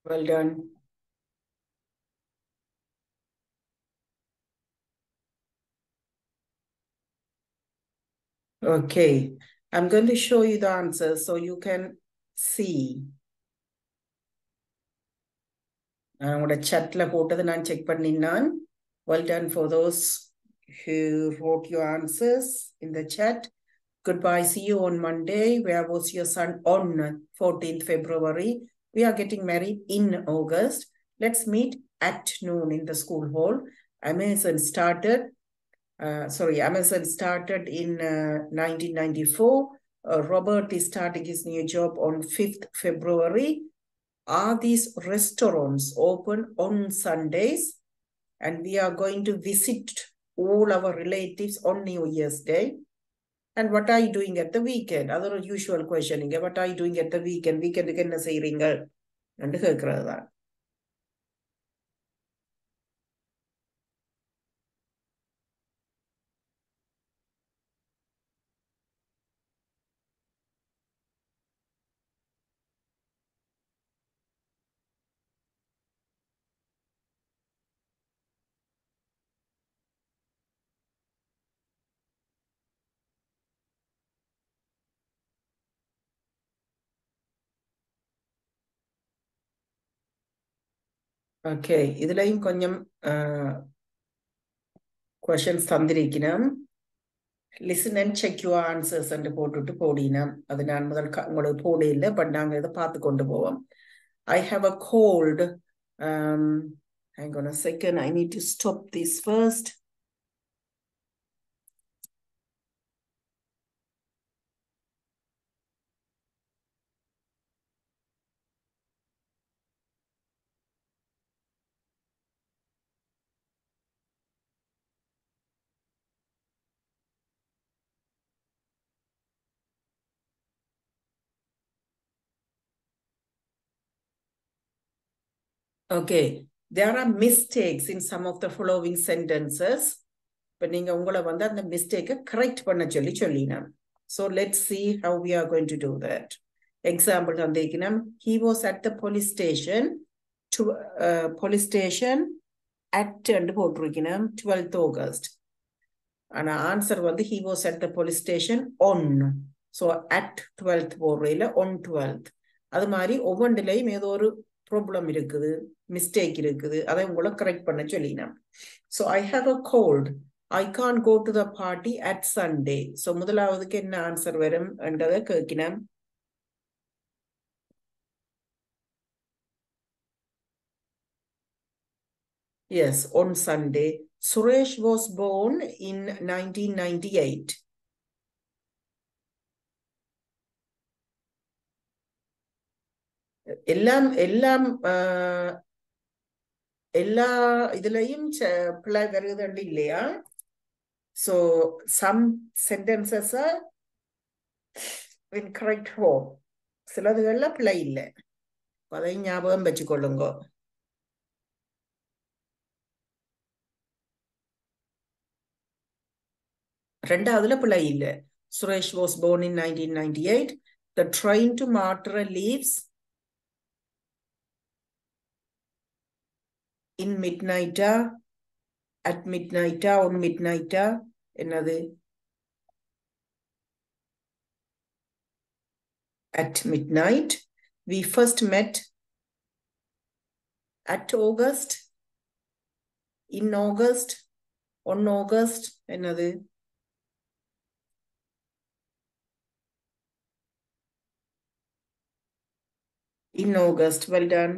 Well done. Okay, I'm going to show you the answers so you can see. உங்களோட chatல போட்டது நான் check பண்ணினான். Well done for those who wrote your answers in the chat. Goodbye, see you on Monday. Where was your son on 14th February? We are getting married in August. Let's meet at noon in the school hall. Amazon started in 1994. Robert is starting his new job on 5th February. Are these restaurants open on Sundays? And we are going to visit all our relatives on New Year's Day. And what are you doing at the weekend? That's a usual question. What are you doing at the weekend? Weekend என்ன செய்றீங்க என்று கேட்கிறது தான். Okay, இதுலயும் கொஞ்சம் questions தந்திருக்கிறோம். Listen and check your answers என்று போட்டுட்டு போடினோம். அது நான் முதல் உங்களுக்கு போட இல்லை, பட் நாங்கள் இதை பார்த்து கொண்டு போவோம். I have a cold. Hang on a second. I need to stop this first. Okay, there are mistakes in some of the following sentences. இப்போ நீங்க உங்களை வந்து அந்த மிஸ்டேக்கை கரெக்ட் பண்ண சொல்லினோம். So let's see how we are going to do that. Example தந்திருக்கணும். He was at the police station at and போட்டிருக்கணும் 12th August. ஆனா answer வந்து he was at the police station on. So at 12th போடுறதுல on 12th. அது மாதிரி ஒவ்வொன்றிலையும் ஏதோ ஒரு problem இருக்குது, மிஸ்டேக் இருக்குது, அதை உங்களை கரெக்ட் பண்ண சொல்லினோம். So I have a cold. I can't go to the party at Sunday. So முதலாவதுக்கு என்ன ஆன்சர் வரும் என்றதை கேட்கினோம். Yes, on Sunday. Suresh was born in 1998. எல்லா இதுலயும் பிள்ளை வருகிறது இல்லையா? So some sentences are in correct form. சிலதுகள்ல பிள்ளை இல்லை, அதை ஞாபகம் வச்சுக்கொள்ளுங்க. ரெண்டாவதுல பிள்ளை இல்லை. Suresh was born in 1998. The train to Matra leaves in midnight, at midnight, on midnight. என்னது? At midnight. We first met at August, in August, on August. என்னது? In August. Well done.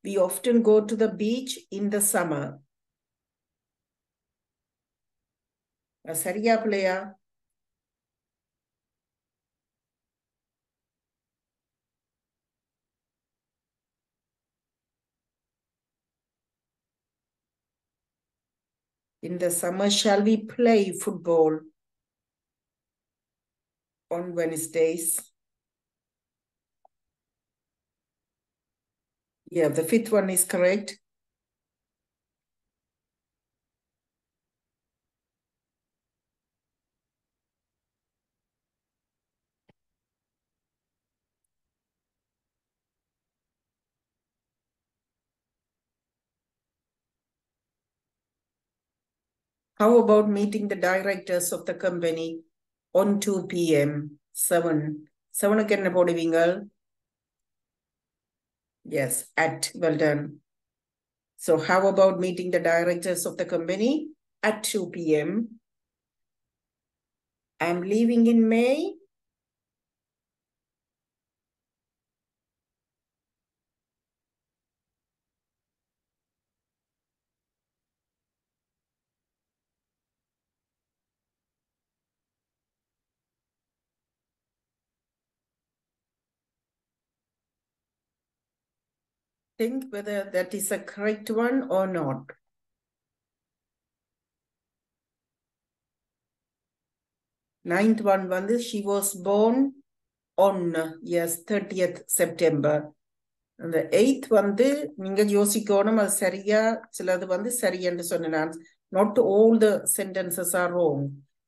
We often go to the beach in the summer. சரியா பிள்ளையா? In the summer, shall we play football on Wednesdays? Yeah, the fifth one is correct. How about meeting the directors of the company on 2 p.m. 7. 7க்கு என்ன போடுவீங்க? Yes, at. Well done. So how about meeting the directors of the company at 2 p.m.? I'm leaving in May. Think whether that is a correct one or not. Ninth one வந்து she was born on, yes, 30th September. அந்த 8th வந்து நீங்க யோசிக்கணும் அது சரியா, சிலது வந்து சரி என்று சொன்னேன். Not all the sentences are wrong.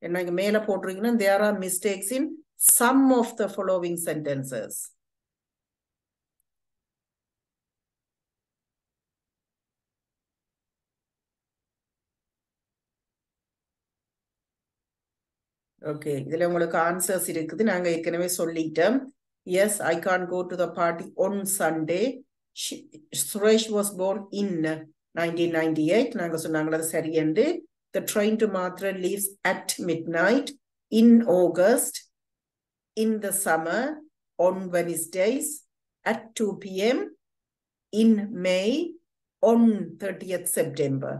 என்ன இங்க மேல போட்டிருக்கீங்கன்னா there are mistakes in some of the following sentences. Okay, இதுல உங்களுக்கு ஆன்சர்ஸ் இருக்குது. நாங்க ஏற்கனவே சொல்லிட்டோம். Yes, I can't go to the party on Sunday. Suresh was born in 1998. நாங்க சொன்னாங்களா அது சரி என்று. The train to Mathura leaves at midnight in August, in the summer, on Wednesdays, at 2 p.m., in May, on 30th September.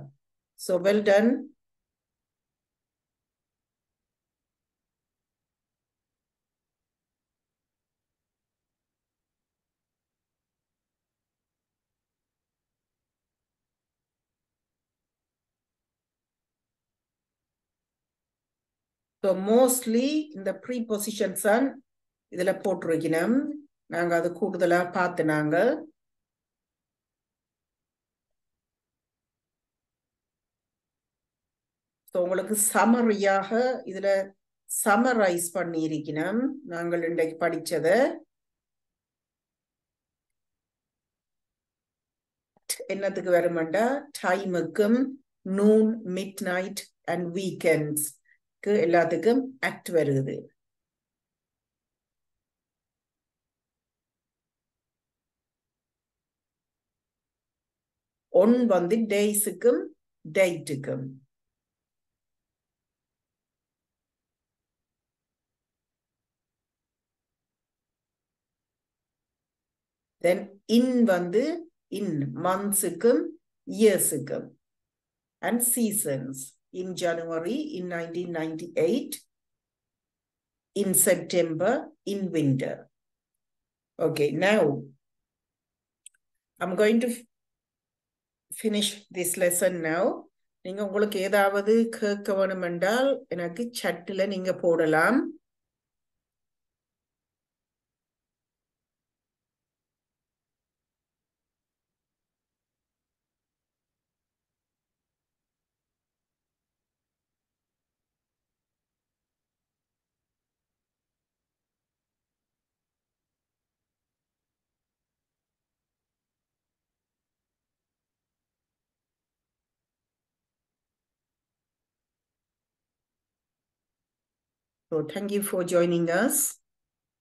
So well done. So mostly இந்த prepositions தான் இதுல போட்டிருக்கணும். நாங்க அது கூடுதலா பார்த்துனாங்க. ஸோ உங்களுக்கு சமரியாக இதுல சமரைஸ் பண்ணி இருக்கணும் நாங்கள் இன்றைக்கு படிச்சதை. என்னத்துக்கு வருமெண்டா டைமுக்கும், நூன், மிட் நைட் அண்ட் வீக்கெண்ட்ஸ்க்கு எல்லாத்துக்கும் அட் வருது. ஒன் வந்து டேஸுக்கும் டேட்டுக்கும். Then in வந்து in months-க்கும் years-க்கும். And seasons. In January, in 1998, in September, in winter. Okay, now I'm going to finish this lesson now. நீங்க உங்களுக்கு ஏதாவது கேட்க வேணும் என்றால் எனக்கு chat-ல நீங்க போடலாம். So thank you for joining us.